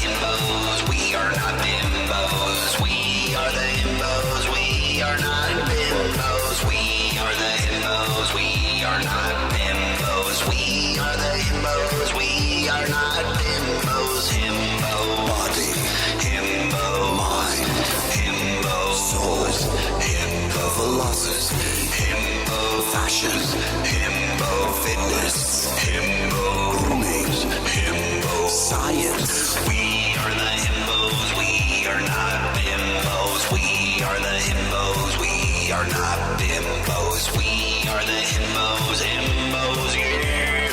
himbos. We are not bimbos. We are the himbos. We are not bimbos. We are the himbos. We are not bimbos. We are the himbos. We are not bimbos. Himbo body. Himbo mind. Himbo souls. Himbo philosophy. Himbo fashion. Himbo fitness. Himbo grooming. Himbo science. We are the himbos. We are not bimbos. We are the himbos. We are not bimbos. We are the himbos. Himbos, yeah.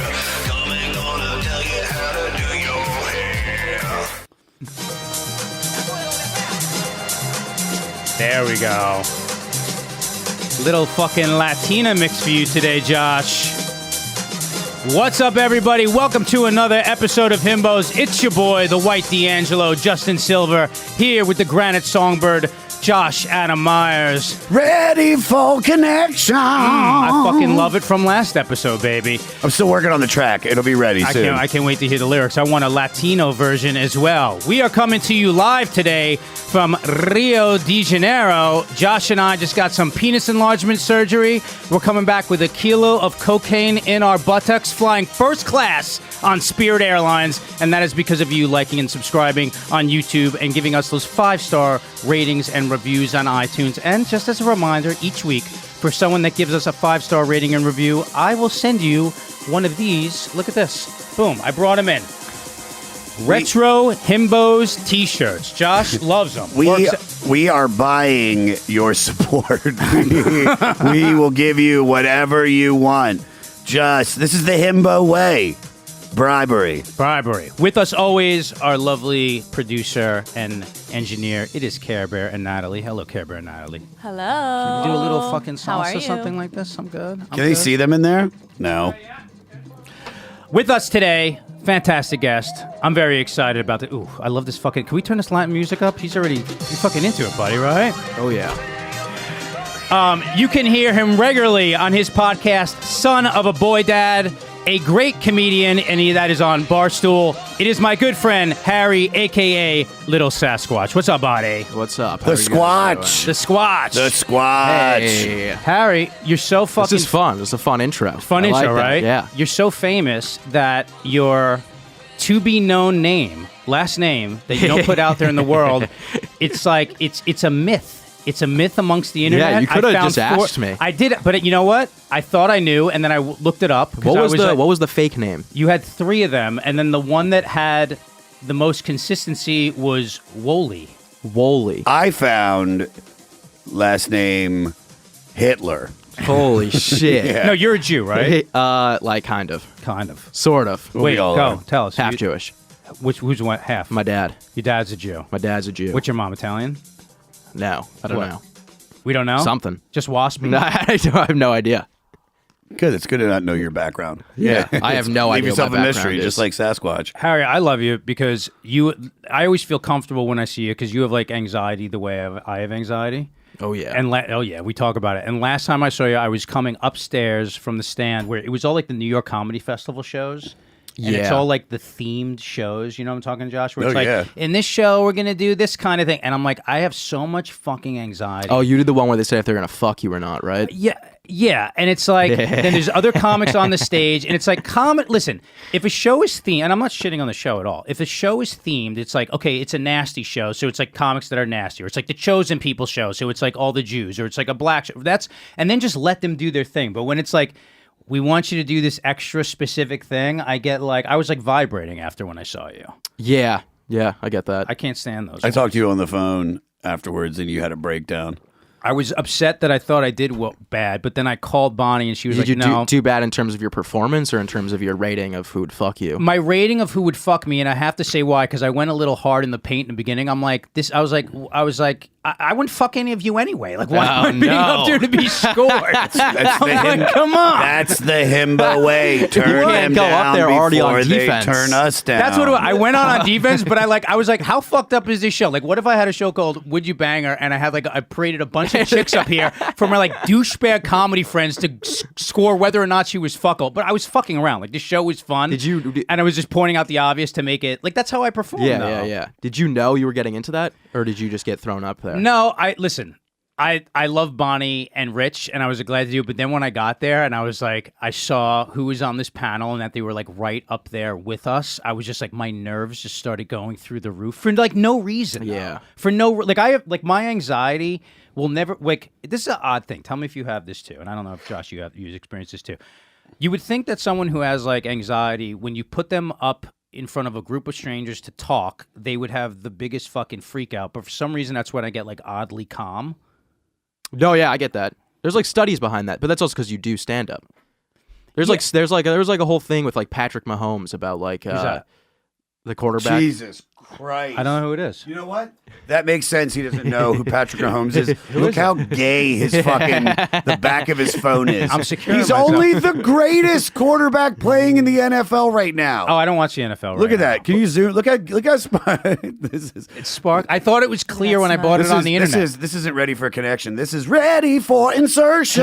Coming gonna tell you how to do your hair. There we go. Little fucking Latina mix for you today, Josh. What's up, everybody? Welcome to another episode of Himbos. It's your boy, the White D'Angelo, Justin Silver, here with the Granite Songbird, Josh Adam Myers. Ready for connection. I fucking love it from last episode, baby. I'm still working on the track. It'll be ready soon. I can't wait to hear the lyrics. I want a Latino version as well. We are coming to you live today from Rio de Janeiro. Josh and I just got some penis enlargement surgery. We're coming back with a kilo of cocaine in our buttocks, flying first class on Spirit Airlines, and that is because of you liking and subscribing on YouTube and giving us those 5-star ratings and reviews on iTunes. And just as a reminder, each week, for someone that gives us a 5-star rating and review, I will send you one of these. Look at this. Boom. I brought them in. Retro Himbos t-shirts. Josh loves them. We are buying your support. We will give you whatever you want. This is the Himbo way. Bribery. With us always, our lovely producer and engineer. It is Care Bear and Natalie. Hello, Care Bear and Natalie. Hello. Do a little fucking salsa, you? something like this. I'm good. Can they see them in there? No. With us today, fantastic guest. I'm very excited about it. Ooh, I love this fucking... Can we turn this Latin music up? You're fucking into it, buddy, right? Oh, yeah. You can hear him regularly on his podcast, Son of a Boy Dad, a great comedian, and that is on Barstool. It is my good friend, Harry, a.k.a. Lil Sasquatch. What's up, buddy? What's up? The Squatch. The Squatch. The Squatch. Hey. Harry, you're so fucking... This is fun. This is a fun intro. Fun I intro, like that. right? Yeah. You're so famous that your to-be-known name, last name, that you don't put out there in the world, it's like, it's a myth. It's a myth amongst the internet. Yeah, you could have just asked me. I did, but you know what? I thought I knew, and then I looked it up. What was the fake name? You had 3 of them, and then the one that had the most consistency was Wooly. I found last name Hitler. Holy shit. Yeah. No, you're a Jew, right? Like kind of. Kind of. Sort of. Wait, all go. are. Tell us. Half Jewish. Who's what? Half? My dad. Your dad's a Jew. My dad's a Jew. What's your mom, Italian? No, I don't What? know. We don't know? Something. Just waspy? No, I have no idea. Good. It's good to not know your background. Yeah. I have no Leave idea yourself what a my mystery, background just is. like Sasquatch. Harry, I love you because I always feel comfortable when I see you because you have like anxiety the way I have anxiety. Oh, yeah. And we talk about it. And last time I saw you, I was coming upstairs from the stand where it was all like the New York Comedy Festival shows. And it's Yeah. all like the themed shows, you know what I'm talking, Josh? Where it's Oh, like, yeah. in this show, we're going to do this kind of thing. And I'm like, I have so much fucking anxiety. Oh, you did the one where they say if they're going to fuck you or not, right? Yeah, and it's like, then there's other comics on the stage, and it's like, listen, if a show is themed, and I'm not shitting on the show at all, if a show is themed, it's like, okay, it's a nasty show, so it's like comics that are nasty, or it's like the Chosen People show, so it's like all the Jews, or it's like a black show, and then just let them do their thing. But when it's like, we want you to do this extra specific thing, I was like vibrating after when I saw you. Yeah, I get that. I can't stand those. I talked to you on the phone afterwards, and you had a breakdown. I was upset that I thought I did bad, but then I called Bonnie and she was Did you no. do bad in terms of your performance or in terms of your rating of who would fuck you? My rating of who would fuck me, and I have to say why, because I went a little hard in the paint in the beginning. I'm like, I was like, I wouldn't fuck any of you anyway. Like, why am I being up there to be scored? I'm like, come on. That's the Himbo way. Turn them go up down there already on before they defense. turn us down. That's what I went on defense, but I was like, how fucked up is this show? Like, what if I had a show called Would You Bang Her, and I had I paraded a bunch bunch of chicks up here from my like douchebag comedy friends to score whether or not she was fuckable. But I was fucking around. Like, this show was fun. And I was just pointing out the obvious to make it like that's how I perform. Yeah. Did you know you were getting into that, or did you just get thrown up there? No, listen. I love Bonnie and Rich, and I was glad to do it. But then when I got there and I was like, I saw who was on this panel and that they were like right up there with us. I was just like, my nerves just started going through the roof for like no reason. Yeah. For no, like I have, like my anxiety will never, like, this is an odd thing. Tell me if you have this too. And I don't know if Josh, you've experienced this too. You would think that someone who has like anxiety, when you put them up in front of a group of strangers to talk, they would have the biggest fucking freak out. But for some reason, that's when I get like oddly calm. No, yeah, I get that. There's like studies behind that, but that's also because you do stand up. There was like a whole thing with like Patrick Mahomes about like the quarterback. Jesus Christ! I don't know who it is. You know what? That makes sense. He doesn't know who Patrick Mahomes is. Look how gay his fucking the back of his phone is. I'm secure. He's only the greatest quarterback playing in the NFL right now. Oh, I don't watch the NFL. Look right at that. now. Can you zoom? Look how this is. It's spark. I thought it was clear when I bought it on the internet. This isn't ready for connection. This is ready for insertion.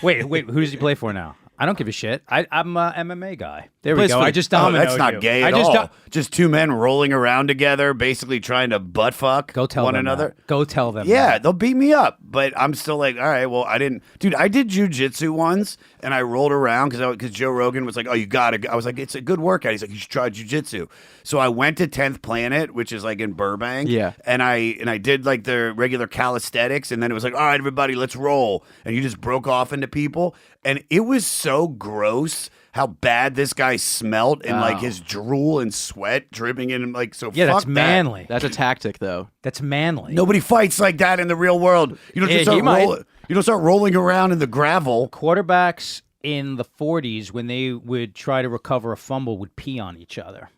Wait. Who does he play for now? I don't give a shit. I'm a MMA guy. There we go. I just Oh, dominoed that's not you. gay at all. Just two men rolling around together, basically trying to butt fuck Go tell one them another. that. Go tell them. Yeah, that. they'll beat me up, but I'm still like, all right, well, I didn't. Dude, I did jujitsu once, and I rolled around because Joe Rogan was like, oh, you gotta. I was like, it's a good workout. He's like, you should try jujitsu. So I went to 10th Planet, which is like in Burbank. Yeah. And I did like the regular calisthenics, and then it was like, all right, everybody, let's roll. And you just broke off into people, and it was so gross how bad this guy smelled and like his drool and sweat dripping in him. Like, so Yeah, fuck that's manly. That's a tactic, though. That's manly. Nobody fights like that in the real world. You don't just you don't start rolling around in the gravel. Quarterbacks in the 40s, when they would try to recover a fumble, would pee on each other.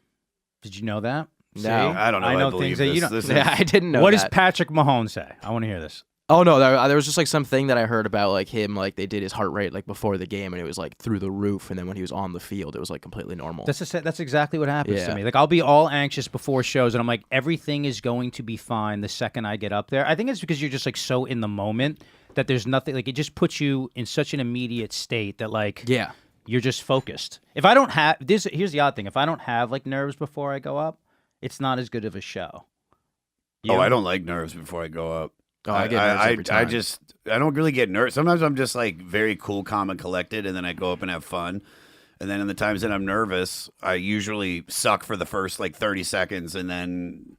Did you know that? No. See? I don't know. I know believe things that you this. don't. Yeah, I didn't know What that. does Patrick Mahomes say? I want to hear this. Oh no, there was just like something that I heard about like him, like they did his heart rate like before the game, and it was like through the roof, and then when he was on the field, it was like completely normal. That's exactly what happens to Yeah. me. Like, I'll be all anxious before shows, and I'm like, everything is going to be fine the second I get up there. I think it's because you're just like so in the moment that there's nothing, like, it just puts you in such an immediate state that like Yeah. you're just focused. If I don't have this, here's the odd thing: if I don't have like nerves before I go up, it's not as good of a show. You? Oh, I don't like nerves before I go up. Oh, I get nerves every time. I don't really get nerves. Sometimes I'm just like very cool, calm, and collected, and then I go up and have fun. And then in the times that I'm nervous, I usually suck for the first like 30 seconds, and then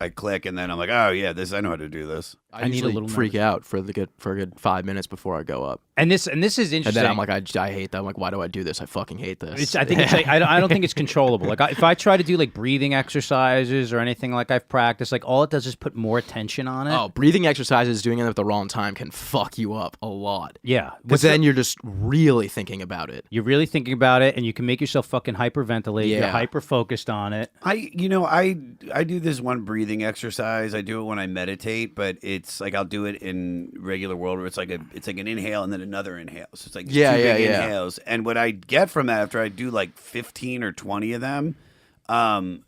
I click, and then I'm like, oh yeah, I know how to do this. I need a usually little freak out for a good 5 minutes before I go up, And this is interesting. and then I'm like, I hate that. I'm like, why do I do this? I fucking hate this. I think it's like, I don't think it's controllable. Like if I try to do like breathing exercises or anything like I've practiced, like all it does is put more attention on it. Oh, breathing exercises, doing it at the wrong time can fuck you up a lot. Yeah, Because then you're just really thinking about it. you're really thinking about it, and you can make yourself fucking hyperventilate. You're Yeah. hyper focused on it. I do this one breathing exercise. I do it when I meditate, but it's like I'll do it in regular world where it's like an inhale and then another inhale. So it's like two big inhales. And what I get from that after I do like 15 or 20 of them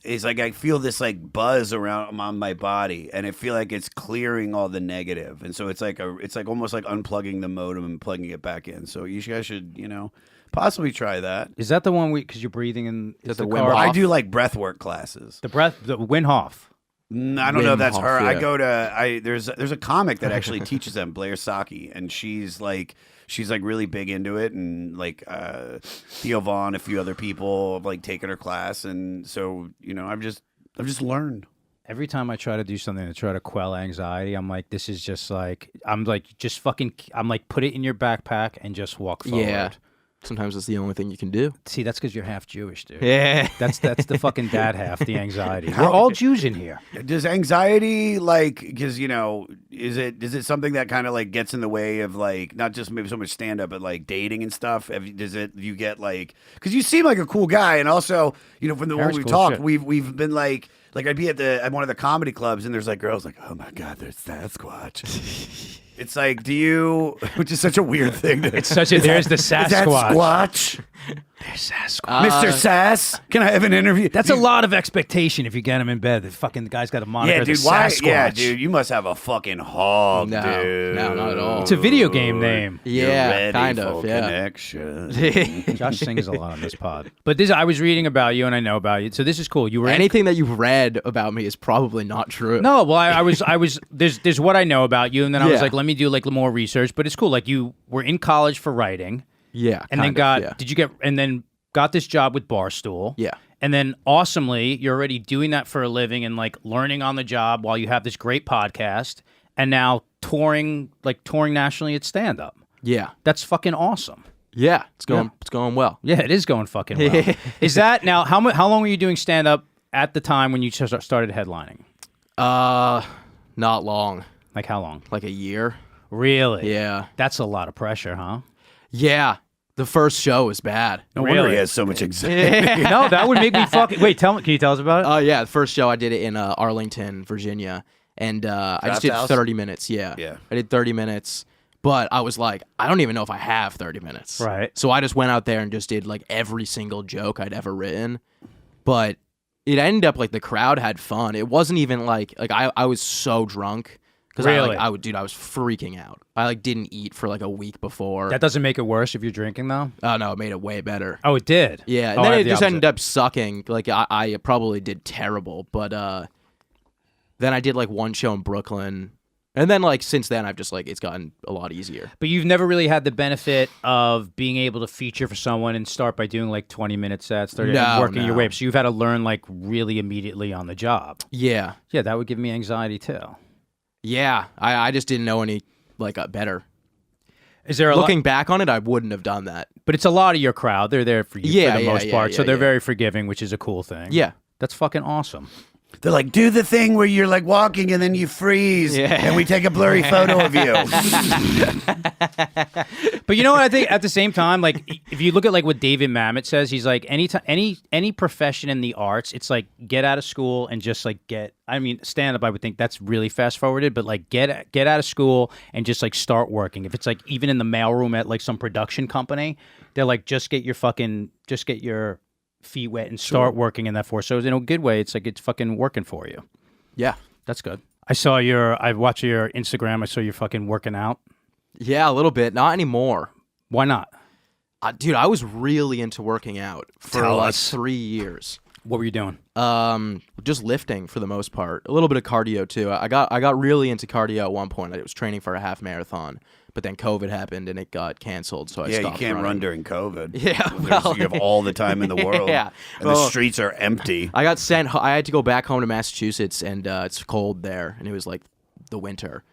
is like I feel this like buzz around on my body, and I feel like it's clearing all the negative. And so it's like almost like unplugging the modem and plugging it back in. So you guys should, possibly try that. Is that the one because you're breathing in Is the the car? Wim Hof? I do like breath work classes. The Wim Hof. I don't know if that's Hof, her. I yeah. go to there's a comic that actually teaches them, Blair Saki, and she's like really big into it, and like Theo Vaughn, a few other people have like taken her class, and so I've just learned. Every time I try to do something to try to quell anxiety, I'm like, this is just like I'm like put it in your backpack and just walk forward. Yeah. Sometimes it's the only thing you can do. See, that's because you're half Jewish, dude. Yeah. That's the fucking dad half, the anxiety. We're all Jews in here. Does anxiety because is it something that kind of like gets in the way of like not just maybe so much stand up but like dating and stuff? You get like because you seem like a cool guy, and also from the way we cool talked, shit. we've been like I'd be at one of the comedy clubs, and there's like girls like, oh my god, there's Sasquatch. It's like, which is such a weird thing. It's such a there's the Is that Sasquatch. Squatch? Mr. Sass, can I have an interview? That's a lot of expectation if you get him in bed. The fucking guy's got a moniker. Yeah, dude. the Why? Sasquatch. Yeah, dude. You must have a fucking hog, dude. No, not at all. It's a video game name. You're Yeah, ready kind for of. Yeah. connection. Josh sings a lot on this pod. But I was reading about you and I know about you, so this is cool. You were Anything that you've read about me is probably not true. No, well, I was. There's what I know about you, and then I was Yeah. like, let me do like more research. But it's cool. Like you were in college for writing, Yeah. and then got this job with Barstool. Yeah. And then awesomely, you're already doing that for a living and like learning on the job while you have this great podcast, and now touring nationally at stand up. Yeah. That's fucking awesome. Yeah. It's going well. Yeah, it is going fucking well. Is that now? How long were you doing stand up at the time when you started headlining? Not long. Like how long? Like a year. Really? Yeah. That's a lot of pressure, huh? Yeah. The first show was bad. No wonder Really? he has so much anxiety. No, that would make me fucking. Wait, can you tell us about it? Oh, yeah. The first show I did it in Arlington, Virginia. And I just did House? 30 minutes. Yeah. I did 30 minutes. But I was like, I don't even know if I have 30 minutes. Right. So I just went out there and just did like every single joke I'd ever written. But it ended up like the crowd had fun. It wasn't even like I was so drunk. Because Really? I was freaking out. I like didn't eat for like a week before. That doesn't make it worse if you're drinking, though? Oh, no, it made it way better. Oh, it did? Yeah, and Oh, I then have it the just opposite. ended up sucking. Like, I probably did terrible. But then I did, like, one show in Brooklyn. And then, like, since then, I've just, like, it's gotten a lot easier. But you've never really had the benefit of being able to feature for someone and start by doing, like, 20-minute sets, 30 and working your way up. So you've had to learn, like, really immediately on the job. Yeah. Yeah, that would give me anxiety, too. Yeah, I just didn't know any, like, better. Is there Looking back on it, I wouldn't have done that. But it's a lot of your crowd. They're there for you for the most part. So they're yeah. very forgiving, which is a cool thing. Yeah. That's fucking awesome. They're like, do the thing where you're like walking and then you freeze, and we take a blurry photo of you. But you know what I think? At the same time, like if you look at like what David Mamet says, he's like any profession in the arts, it's like get out of school and just like stand up. I would think that's really fast forwarded, but like get out of school and just like start working. If it's like even in the mailroom at like some production company, they're like just get your feet wet and start working in that force. So in a good way, it's like it's fucking working for you. Yeah. That's good. I watched your Instagram. I saw you fucking working out. Yeah, a little bit. Not anymore. Why not? Dude, I was really into working out for Tell like us. 3 years. What were you doing? Just lifting for the most part. A little bit of cardio too. I got really into cardio at one point. I was training for a half marathon, but then COVID happened and it got canceled. So I Yeah, you stopped can't running. run during COVID. Yeah, You have all the time in the world. Yeah. And the streets are empty. I got sent. I had to go back home to Massachusetts, and it's cold there, and it was like the winter,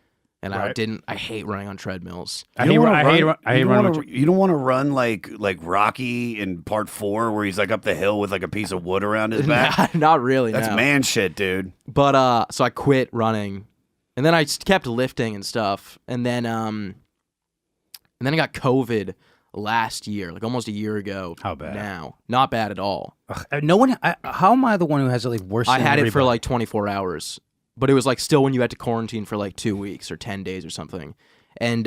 and Right. I hate running on treadmills. I hate running. You don't want to run like Rocky in Part 4, where he's like up the hill with like a piece of wood around his back. Not really. That's no. man shit, dude. But so I quit running, and then I just kept lifting and stuff, and then I got COVID last year, like almost a year ago. How bad? Now, not bad at all. Ugh, no one. How am I the one who has it like worse? I than had it for everybody? like 24 hours, but it was like still when you had to quarantine for like 2 weeks or 10 days or something, and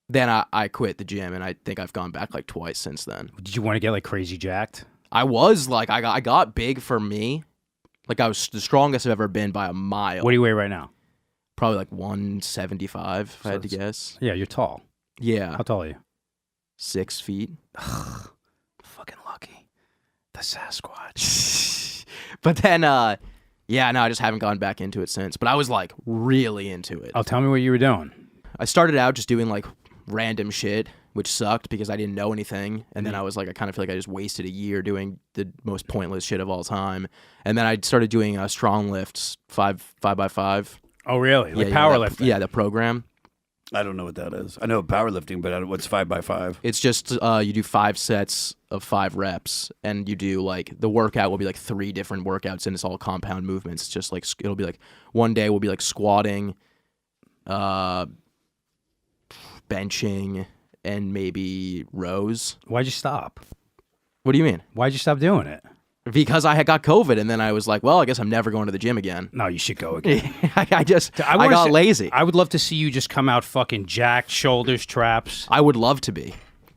then I quit the gym, and I think I've gone back like twice since then. Did you want to get like crazy jacked? I was like, I got big for me, like I was the strongest I've ever been by a mile. What do you weigh right now? Probably like 175, if I had to guess. Yeah, you're tall. Yeah, How tall are you? 6 feet. Fucking lucky. The Sasquatch. But then, yeah, no, I just haven't gone back into it since. But I was like really into it. Oh, tell me what you were doing. I started out just doing like random shit, which sucked because I didn't know anything. And then I was like, I kind of feel like I just wasted a year doing the most pointless shit of all time. And then I started doing strong lifts, 5x5. Oh, really? Like Yeah, powerlifting? Yeah, the program. I don't know what that is. I know powerlifting, but what's 5x5? It's just you do 5 sets of 5 reps, and you do like the workout will be like 3 different workouts, and it's all compound movements. It's just like it'll be like one day will be like squatting, benching, and maybe rows. Why'd you stop? What do you mean? Why'd you stop doing it? Because I had got COVID, and then I was like, well, I guess I'm never going to the gym again. No, you should go again. I wanna got see- lazy. I would love to see you just come out fucking jacked, shoulders, traps. I would love to be.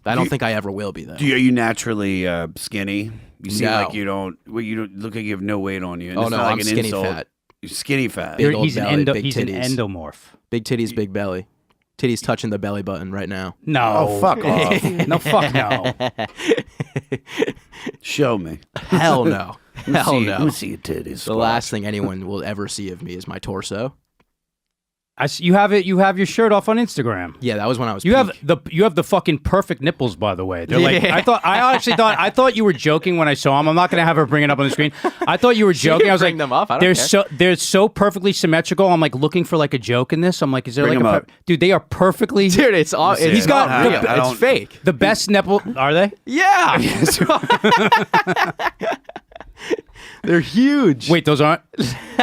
I don't think I ever will be though. Are you naturally skinny? You seem No. like you don't look like you have no weight on you. And Oh it's no, not like I'm an skinny insult. fat. You're skinny fat. Big old He's belly, big he's an titties. endomorph. Big titties, big belly. Titties touching the belly button right now. No. Oh, fuck off. No, fuck no. Show me. Hell no. Hell Let me no. see your titties. The last thing anyone will ever see of me is my torso. You have it. You have your shirt off on Instagram. Yeah, that was when I was. You peak. have the fucking perfect nipples, by the way. They're like Yeah. I thought you were joking when I saw them. I'm not gonna have her bring it up on the screen. I thought you were joking. I was bring like, them up. I don't care. they're so perfectly symmetrical. I'm like looking for like a joke in this. I'm like, is there Bring like them up. dude? They are perfectly. Dude, it's all. see it. He's got I don't- I it's don't- fake. the best nipple. Are they? Yeah. They're huge. Wait, those aren't.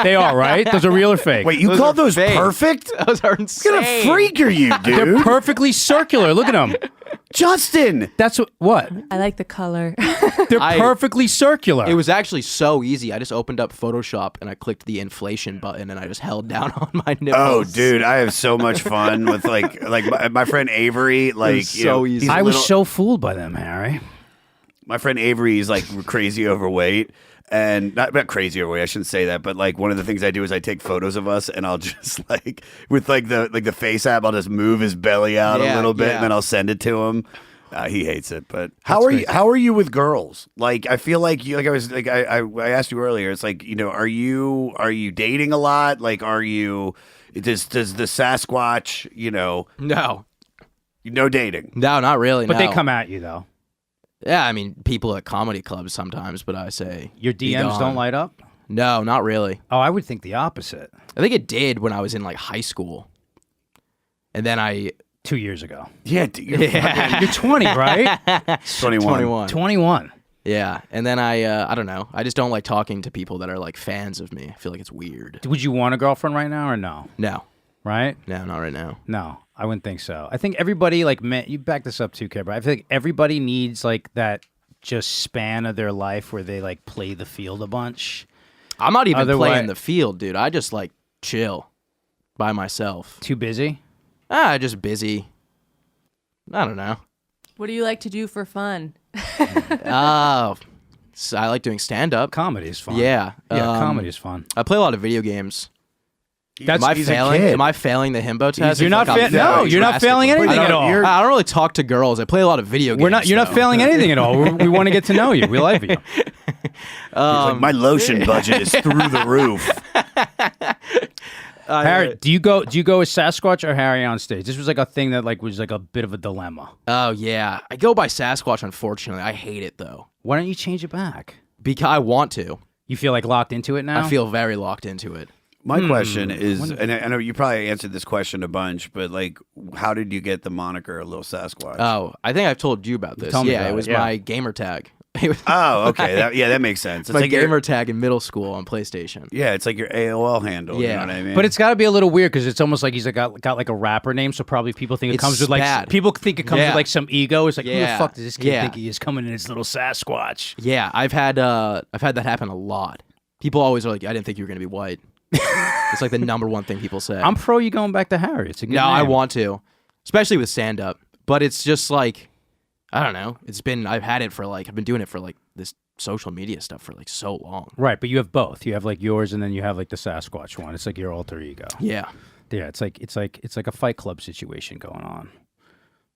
They are right. Those are real or fake? Wait, you Those call are those fake. perfect? Those are What insane. kind of freak are you, they're dude? perfectly circular. Look at them. Justin. That's what. I like the color. They're I- perfectly circular. It was actually so easy. I just opened up Photoshop and I clicked the inflation button and I just held down on my nipples. Oh, dude, I have so much fun with like my friend Avery. Like, was so easy. he's I a was little- so fooled by them, Harry. My friend Avery is like crazy overweight. And not crazy overweight, I shouldn't say that, but like one of the things I do is I take photos of us and I'll just like with like the face app, I'll just move his belly out a Yeah, little bit yeah. and then I'll send it to him. He hates it, but how are you with girls? Like I feel like you I asked you earlier. It's like, are you dating a lot? Like does the Sasquatch, no dating? No, not really. But they no. come at you though. Yeah, I mean, people at comedy clubs sometimes, but I say Your be DMs gone. don't light up. No, not really. Oh, I would think the opposite. I think it did when I was in like high school, and then I 2 years ago. Yeah, You're 20, right? 21. 21. Yeah, and then I don't know. I just don't like talking to people that are like fans of me. I feel like it's weird. Would you want a girlfriend right now or no? No, Right? no, not right now. No, I wouldn't think so. I think everybody you back this up too, Care, but I feel like everybody needs like that just span of their life where they like play the field a bunch. I'm not even Otherwise- playing the field, dude. I just like chill by myself. Too busy? Just busy. I don't know. What do you like to do for fun? Oh, so I like doing stand up. Comedy is fun. Yeah, comedy is fun. I play a lot of video games. That's Am I he's a failing? kid. Am I failing the himbo test? You're not you're not failing anything at all. I don't really talk to girls. I play a lot of video games. You're not though. failing anything at all. We want to get to know you. We love you. He's like, my lotion budget is through the roof. Harry, do you go with Sasquatch or Harry on stage? This was like a thing that like was like a bit of a dilemma. Oh yeah, I go by Sasquatch. Unfortunately, I hate it though. Why don't you change it back? Because I want to. You feel like locked into it now? I feel very locked into it. My question is, and I know you probably answered this question a bunch, but like, how did you get the moniker Lil Sasquatch? Oh, I think I've told you about this. told me Yeah, about it was it, yeah. my gamer tag. It was Oh, okay. That makes sense. It's my like your- gamer tag in middle school on PlayStation. Yeah, it's like your AOL handle. Yeah. You know what I mean? But it's got to be a little weird because it's almost like he's like got like a rapper name, so probably people think it It's comes with like bad. people think it comes Yeah. with like some ego. It's like who the Yeah. fuck does this kid Yeah. think he is coming in his little Sasquatch? Yeah, I've had that happen a lot. People always are like, I didn't think you were gonna be white. It's like the number one thing people say. I'm pro you going back to Harry. It's a good No, name. I want to, especially with stand up. But it's just like, I don't know. I've been doing it for like this social media stuff for like so long. Right, but you have both. You have like yours, and then you have like the Sasquatch one. It's like your alter ego. Yeah. Yeah, it's like a Fight Club situation going on.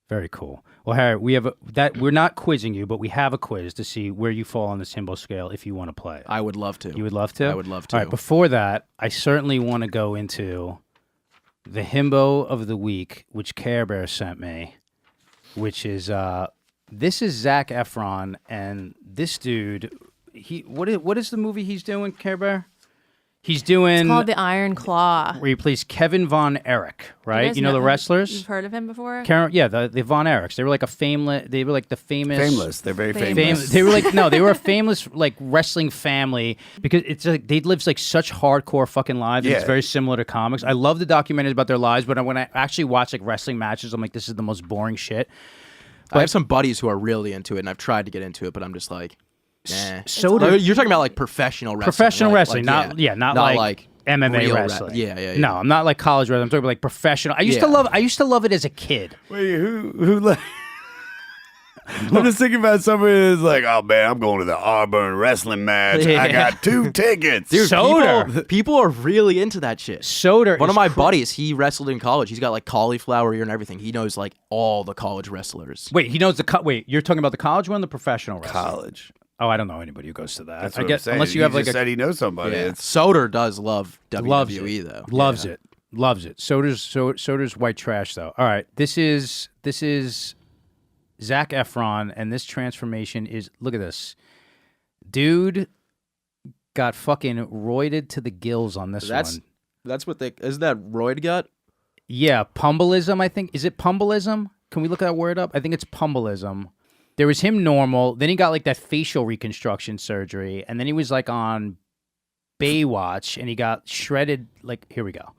Very cool. Well, Harry, we have we're not quizzing you, but we have a quiz to see where you fall on this Himbo scale if you want to play. I would love to. You would love to? I would love to. All right, before that, I certainly want to go into the Himbo of the week, which Care Bear sent me, which is this is Zac Efron, and this dude, what is the movie he's doing, Care Bear? He's doing It's called The Iron Claw. where he plays Kevin Von Erich, right? guys You know the wrestlers? You've heard of him before? Yeah, the Von Erichs. They were like they were like the famous. Fameless. They're very Famous. famous. They were like they were a famous like wrestling family because it's like they live like such hardcore fucking lives. And it's Yeah. very similar to comics. I love the documentaries about their lives, but when I actually watch like wrestling matches, I'm like, this is the most boring shit. I have some buddies who are really into it, and I've tried to get into it, but I'm just like, eh. So Like, you're talking about like professional wrestling. professional right? wrestling, Like, not not like MMA real wrestling. Yeah. No, I'm not like college wrestling. I'm talking about like professional. I used to love it as a kid. Wait, who I'm just thinking about somebody who's like, oh man, I'm going to the Auburn wrestling match. Yeah. I got 2 tickets. Dude, Soder. people are really into that shit. Soder. One is of my buddies, he wrestled in college. He's got like cauliflower ear and everything. He knows like all the college wrestlers. Wait, he knows wait, you're talking about the college one, the professional wrestling? College. Oh, I don't know anybody who goes to that. That's I what guess I'm saying. unless you He have like just said he knows somebody. Yeah. It's Soder does love loves WWE it. though. Loves Yeah. it. Loves it. Soder's white trash though. All right, this is Zac Efron, and this transformation is, look at this, dude got fucking roided to the gills on this one. That's what they isn't that roid gut? Yeah, pumbelism. I think, is it pumbelism? Can we look that word up? I think it's pumbelism. There was him normal, then he got like that facial reconstruction surgery, and then he was like on Baywatch, and he got shredded. Like, here we go.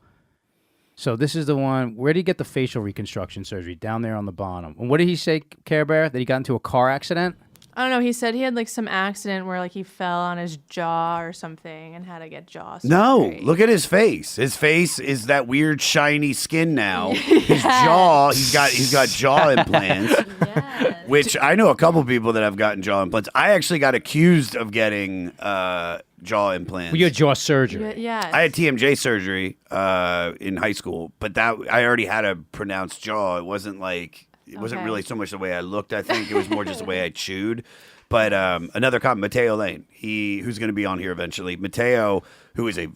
So this is the one. Where did he get the facial reconstruction surgery? Down there on the bottom. And what did he say, Care Bear? That he got into a car accident? I don't know. He said he had like some accident where like he fell on his jaw or something and had to get jaw surgery. No, look at his face. His face is that weird shiny skin now. His jaw, he's got jaw implants, Yes. which I know a couple people that have gotten jaw implants. I actually got accused of getting jaw implants. Well, you had jaw surgery. Yes. I had TMJ surgery in high school, but that I already had a pronounced jaw. It wasn't Okay. really so much the way I looked. I think it was more just the way I chewed. But another cop, Mateo Lane, who's going to be on here eventually. Mateo, who is a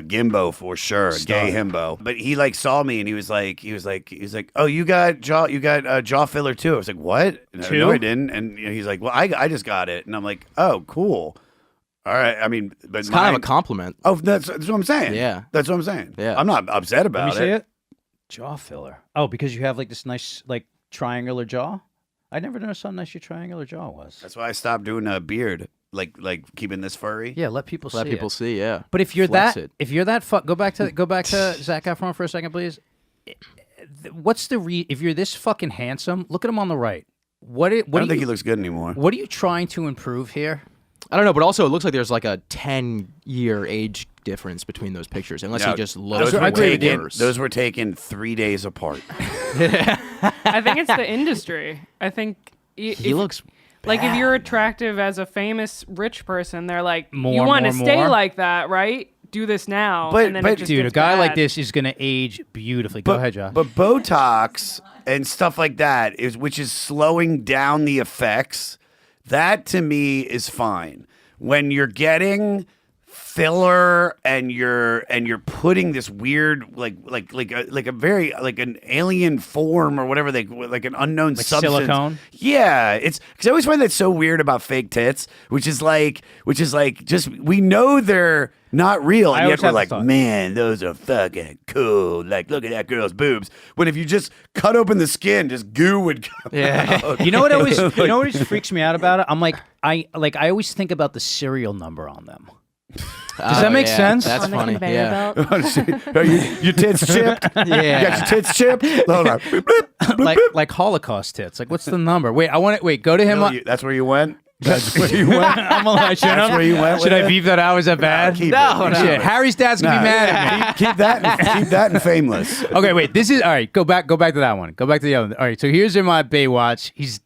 gimbo for sure, a gay himbo. But he like saw me and he was like, oh, you got jaw filler too. I was like, what? And Two? No, I didn't. And he's like, well, I just got it. And I'm like, oh, cool. All right. I mean, but It's kind of a compliment. Oh, that's what I'm saying. Yeah. That's what I'm saying. Yeah. I'm not upset about Let me see it. Jaw filler. Oh, because you have like this nice like triangular jaw? I never noticed how nice your triangular jaw was. That's why I stopped doing a beard, like keeping this furry. Yeah, let people Let see people it. see, yeah. But if you're Flex that, it. if you're that, go back to Zac Efron for a second, please. What's the if you're this fucking handsome? Look at him on the right. What I don't think he looks good anymore. What are you trying to improve here? I don't know, but also it looks like there's like a 10-year age difference between those pictures, unless No, he just looks I agree with you. worse. Those were taken 3 days apart. I think it's the industry. I think he looks like if you're attractive as a famous rich person, they're like, More, you want to more, stay more. like that, right? Do this now. But- and then but- it just Dude, a gets guy like bad. this is gonna age beautifully. Go ahead, Josh. But Botox and stuff like that which is slowing down the effects. That to me is fine. When you're getting filler and you're putting this weird like a very like an alien form or whatever they like an unknown Like substance. silicone? Yeah, it's because I always find that so weird about fake tits, which is like just we know they're not real, I and always yet we're have like, this thought. man, those are fucking cool. Like, look at that girl's boobs. When if you just cut open the skin, just goo would come out. You know what always freaks me out about it? I'm like I always think about the serial number on them. Does that make sense? That's on the funny. conveyor Yeah. belt. Are your tits chipped? Yeah. You got your tits chipped? Hold on. Bloop, bloop, bloop. like Holocaust tits. Like, what's the number? Wait, I want to wait. Go to him. That's where you went? That's where you went? I'm like, should That's where you went Should with I it? beep that out? Is that bad? keep no, it. no. Keep Shit. it. Harry's dad's gonna be mad at me. Keep that and Fameless. Okay, wait. This is all right. Go back to that one. Go back to the other one. All right. So here's in my Baywatch. He's.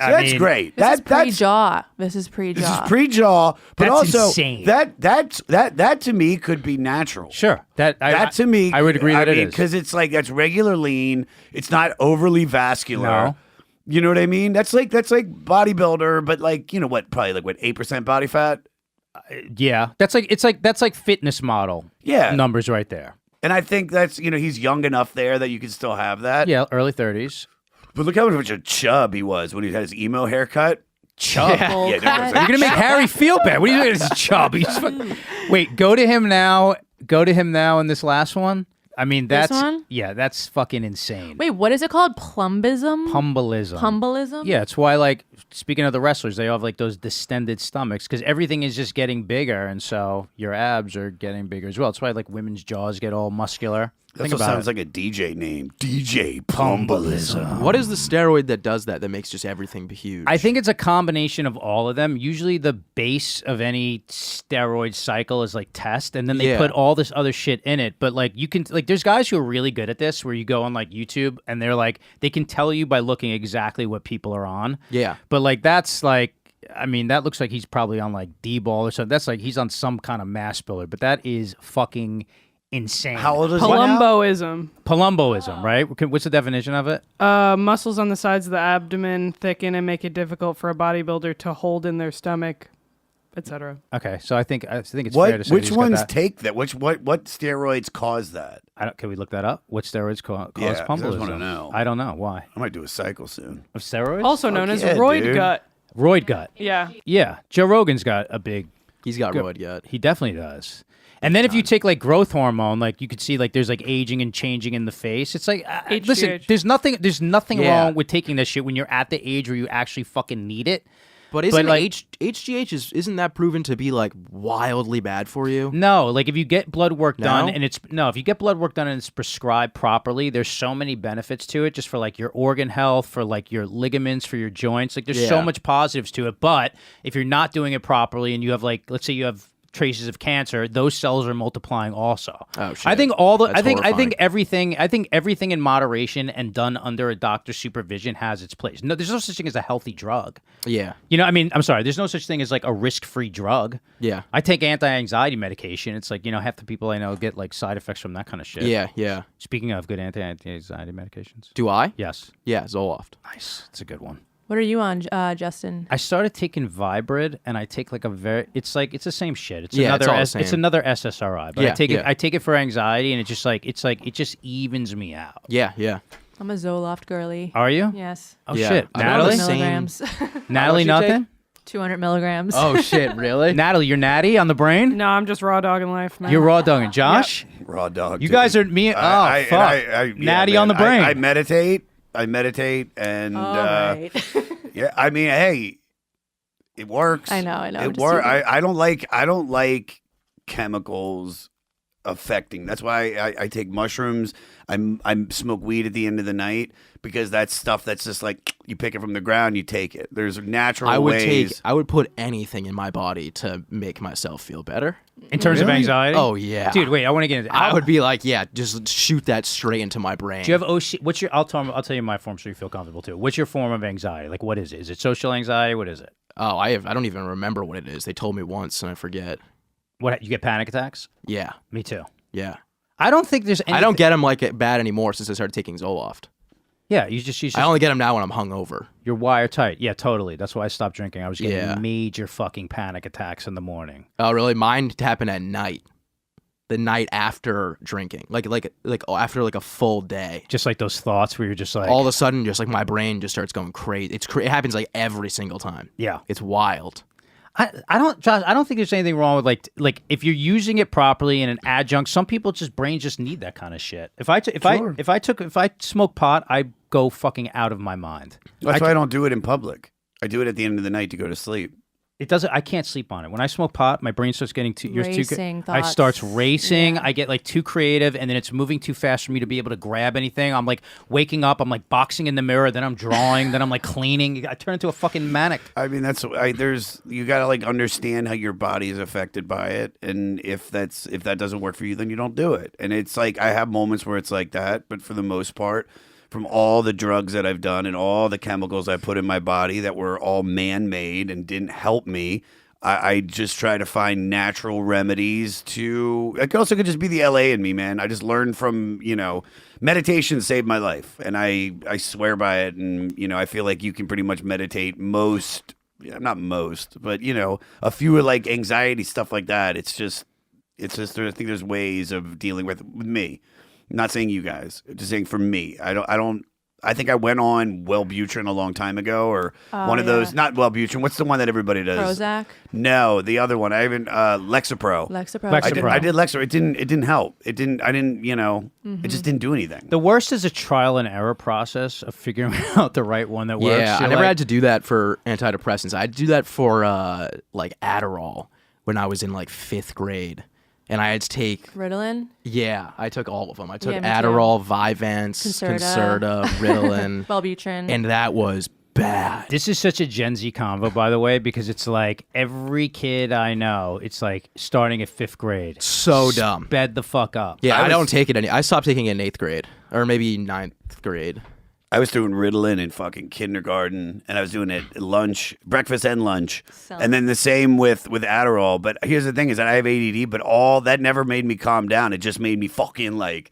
That's great. This is That's pre-jaw. This is pre-jaw. This is pre-jaw, but That's also insane. that to me could be natural. Sure. That to me, I would agree that it is. because it's like that's regular lean. It's not overly vascular. No. You know what I mean? That's like bodybuilder, but like what? Probably like 8% body fat. Yeah. That's like fitness model. Yeah. Numbers right there. And I think that's he's young enough there that you can still have that. Yeah. Early 30s. But look how much of a chub he was when he had his emo haircut. Chub. Bowl Yeah, cut. You're gonna make Harry feel bad. What are you doing? This chub. Wait. Go to him now. Go to him now in this last one. I mean, This that's one? yeah. That's fucking insane. Wait, what is it called? Plumbism? Pumbelism. Pumbelism? Yeah, it's why, like, speaking of the wrestlers, they all have, like, those distended stomachs because everything is just getting bigger, and so your abs are getting bigger as well. It's why, like, women's jaws get all muscular. That also sounds like a DJ name. DJ Pumbolism. What is the steroid that does that makes just everything huge? I think it's a combination of all of them. Usually the base of any steroid cycle is like test, and then they put all this other shit in it. But like you can, like there's guys who are really good at this where you go on like YouTube and they're like, they can tell you by looking exactly what people are on. Yeah. But like that's like, I mean, that looks like he's probably on like D-ball or something. That's like he's on some kind of mass builder, but that is fucking insane. How old is he now? Palumboism, right? What's the definition of it? Muscles on the sides of the abdomen thicken and make it difficult for a bodybuilder to hold in their stomach, etc. Okay, so I think it's fair to say which he's got ones that. take that? What steroids cause that? Can we look that up? What steroids cause Yeah, 'cause I pumbolism? just wanna know. I don't know why. I might do a cycle soon. Of steroids? Also known as yeah, roid dude. gut. Roid gut. Yeah. Yeah, Joe Rogan's got a big. He's got roid gut. He definitely does. And then if you take like growth hormone, like you could see like there's like aging and changing in the face. It's like listen, there's nothing wrong with taking this shit when you're at the age where you actually fucking need it. But isn't like, HGH isn't that proven to be like wildly bad for you? No, like if you get blood work done and if you get blood work done and it's prescribed properly, there's so many benefits to it just for like your organ health, for like your ligaments, for your joints. Like there's so much positives to it. But if you're not doing it properly and you have like, let's say you have traces of cancer, those cells are multiplying also. Oh shit. I think I think everything in moderation and done under a doctor's supervision has its place. No, there's no such thing as a healthy drug. Yeah. You know, I mean, I'm sorry, there's no such thing as like a risk-free drug. Yeah. I take anti-anxiety medication. It's like, you know, half the people I know get like side effects from that kind of shit. Yeah, yeah. Speaking of good anti-anxiety medications. Do I? Yes. Yeah, Zoloft. Nice. It's a good one. What are you on, Justin? I started taking Vibrid, and I take like it's the same shit. It's Yeah, another it's all the same. it's another SSRI, but Yeah, I take it for anxiety, and it just evens me out. Yeah, yeah. I'm a Zoloft girly. Are you? Yes. Oh Yeah. shit, I'm on Natalie. the same- Milligrams. Natalie, How much you nothing. 200 milligrams. Oh shit, really? Natalie, you're natty on the brain. No, I'm just raw dogging life, man. You're raw dogging. Josh, Raw dog. you dude. guys are me. I- fuck. I- natty man, on the brain. I meditate, and All right. yeah, I mean, hey, it works. I know. I'm It just works. teasing. I don't like chemicals affecting. That's why I take mushrooms. I smoke weed at the end of the night because that's stuff that's just like you pick it from the ground, you take it. There's natural ways. I would put anything in my body to make myself feel better. In terms of anxiety. Oh yeah. Dude, wait. I want to get into. I would be like, yeah, just shoot that straight into my brain. Do you have OC? What's your? I'll tell you my form so you feel comfortable too. What's your form of anxiety? Like, what is it? Is it social anxiety? What is it? Oh, I don't even remember what it is. They told me once and I forget. What, you get panic attacks? Yeah. Me too. Yeah. I don't think there's any. I don't get them like bad anymore since I started taking Zoloft. Yeah, you just I only get them now when I'm hungover. you're wiretight. Yeah, totally. That's why I stopped drinking. I was getting Yeah. major fucking panic attacks in the morning. Oh, really? Mine happen at night. The night after drinking, like after like a full day. Just like those thoughts where you're just like, All of a sudden, just like my brain just starts going crazy. It happens like every single time. yeah. It's wild. I don't, Josh. I don't think there's anything wrong with like if you're using it properly in an adjunct. Some people brains just need that kind of shit. If I smoke pot, I go fucking out of my mind. That's why I don't do it in public. I do it at the end of the night to go to sleep. It doesn't. I can't sleep on it. When I smoke pot, my brain starts getting Racing I thoughts. starts racing. Yeah. I get like too creative, and then it's moving too fast for me to be able to grab anything. I'm like waking up. I'm like boxing in the mirror. Then I'm drawing. Then I'm like cleaning. I turn into a fucking manic. I mean, you gotta like understand how your body is affected by it, and if that doesn't work for you, then you don't do it. And it's like I have moments where it's like that, but for the most part, from all the drugs that I've done and all the chemicals I put in my body that were all man-made and didn't help me, I just try to find natural remedies to. It also could just be the LA in me, man. I just learned from meditation saved my life, and I swear by it. And I feel like you can pretty much meditate not most, but a few like anxiety stuff like that. It's just I think there's ways of dealing with me. I'm not saying you guys, just saying for me. I think I went on Wellbutrin a long time ago, or one of those. Not Wellbutrin. What's the one that everybody does? Prozac? No, the other one. I even Lexapro. Lexapro. I did Lexapro. It didn't help. It just didn't do anything. The worst is a trial and error process of figuring out the right one that works. Yeah, I You're never like- had to do that for antidepressants. I had to do that for like Adderall when I was in like 5th grade. and I had to take Ritalin? I took all of them. I took Yeah, me Adderall, Vyvanse, Concerta. Ritalin, Wellbutrin. and that was bad. This is such a Gen Z convo, by the way, because it's like every kid I know, it's like starting at 5th grade. So dumb. Sped the fuck up. Yeah, I don't take it I stopped taking it in 8th grade, or maybe 9th grade. I was doing Ritalin in fucking kindergarten, and I was doing it at lunch, breakfast and lunch, and then the same with Adderall. But here's the thing: is that I have ADD, but all that never made me calm down. It just made me fucking like,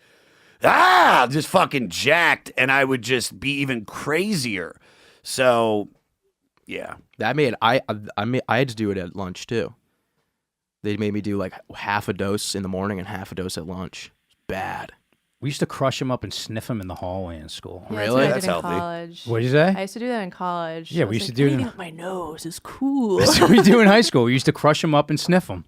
just fucking jacked, and I would just be even crazier. So, yeah, That made I had to do it at lunch too. They made me do like half a dose in the morning and half a dose at lunch. Bad. We used to crush him up and sniff him in the hallway in school. Yeah, Really? That's what I That's did in healthy. college. What did you say? I used to do that in college. Yeah, I we was used to like, do it breathing in- up my nose is cool. That's what we do in high school. We used to crush him up and sniff him.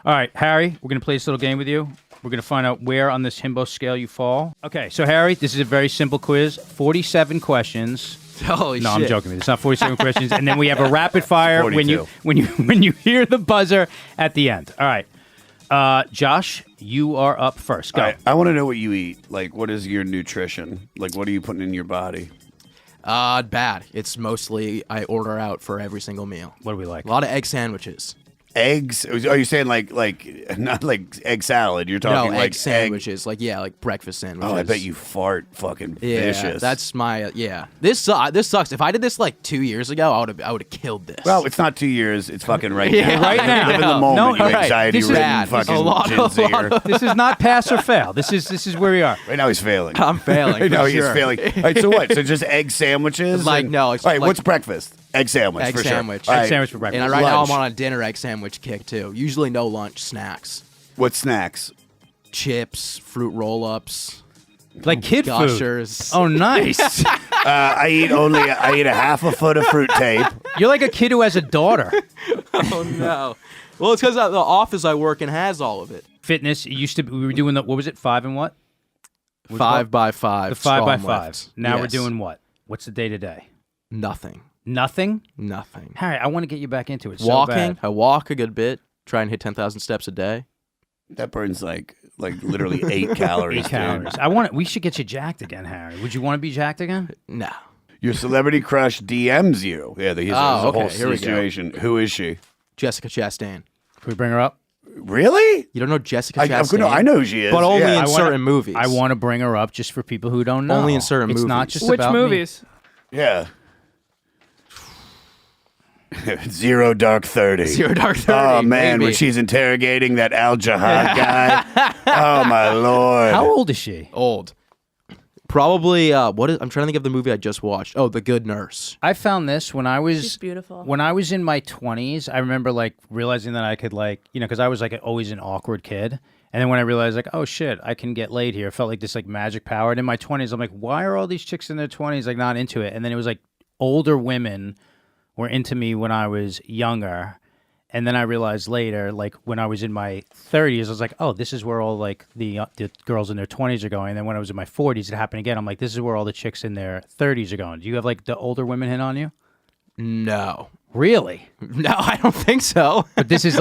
All right, Harry, we're going to play this little game with you. We're going to find out where on this himbo scale you fall. Okay, so Harry, this is a very simple quiz. 47 questions. Holy No, shit. I'm joking. It's not 47 questions. And then we have a rapid fire when you 42. when you hear the buzzer at the end. All right. Josh, you are up first. Go. All right, I want to know what you eat. Like, what is your nutrition? Like, what are you putting in your body? Bad. It's mostly I order out for every single meal. What do we like? A lot of egg sandwiches. Eggs? Are you saying like not like egg salad? You're talking No, like egg sandwiches. Like breakfast sandwiches. Oh, I bet you fart fucking Yeah, vicious. that's my This sucks. If I did this like 2 years ago, I would have killed this. Well, it's not 2 years. It's fucking right Yeah, now. right now. Live in the No, moment, all you right. anxiety This is ridden bad. fucking A lot Gen Zer. This is not pass or fail. This is where we are. Right now he's failing. I'm failing. Right now for he is sure. failing. All right, so what? So just egg sandwiches? Like, and- no, it's All right, like- what's breakfast? Egg sandwich Egg for sandwich. sure. All Egg right, sandwich for breakfast. And right now Lunch. I'm on a dinner egg sandwich kick too. Usually no lunch, snacks, What snacks? chips, fruit roll-ups, Like kid gushers. food. Oh, nice. I eat a half a foot of fruit tape. You're like a kid who has a daughter. Oh no. Well, it's because the office I work in has all of it. Fitness. It used to. We were doing what was it? 5 and what? 5 by 5. The 5 by strong 5. lifts. Now we're Yes. doing what? What's the day to day? nothing. Nothing. Nothing. Harry, I want to get you back into it. So Walking. bad. I walk a good bit. Try and hit 10,000 steps a day. That burns like literally 8 calories. 8 dude. calories. We should get you jacked again, Harry. Would you want to be jacked again? No. Your celebrity crush DMs you. Yeah, here's a okay, whole here we go. situation. Who is she? Jessica Chastain. Can we bring her up? Really? You don't know Jessica Chastain? I know who she is. But only yeah. in certain movies. I want to bring her up just for people who don't know. Only in certain It's not movies. just Which about me. movies? Yeah. Zero Dark 30. Zero Dark 30. Oh, man, maybe. when she's interrogating that Al Jihad guy. Oh, my Lord. How old is she? Old. Probably, I'm trying to think of the movie I just watched. Oh, The Good Nurse. I found this when I was She's beautiful. When I was in my 20s. I remember like realizing that I could because I was like always an awkward kid. And then when I realized like, oh shit, I can get laid here, it felt like this like magic power. And in my 20s, I'm like, why are all these chicks in their 20s like not into it? And then it was like older women were into me when I was younger. And then I realized later, like when I was in my 30s, I was like, oh, this is where all like the girls in their 20s are going. And then when I was in my 40s, it happened again. I'm like, this is where all the chicks in their 30s are going. Do you have like the older women hit on you? No. Really? No, I don't think so. But this is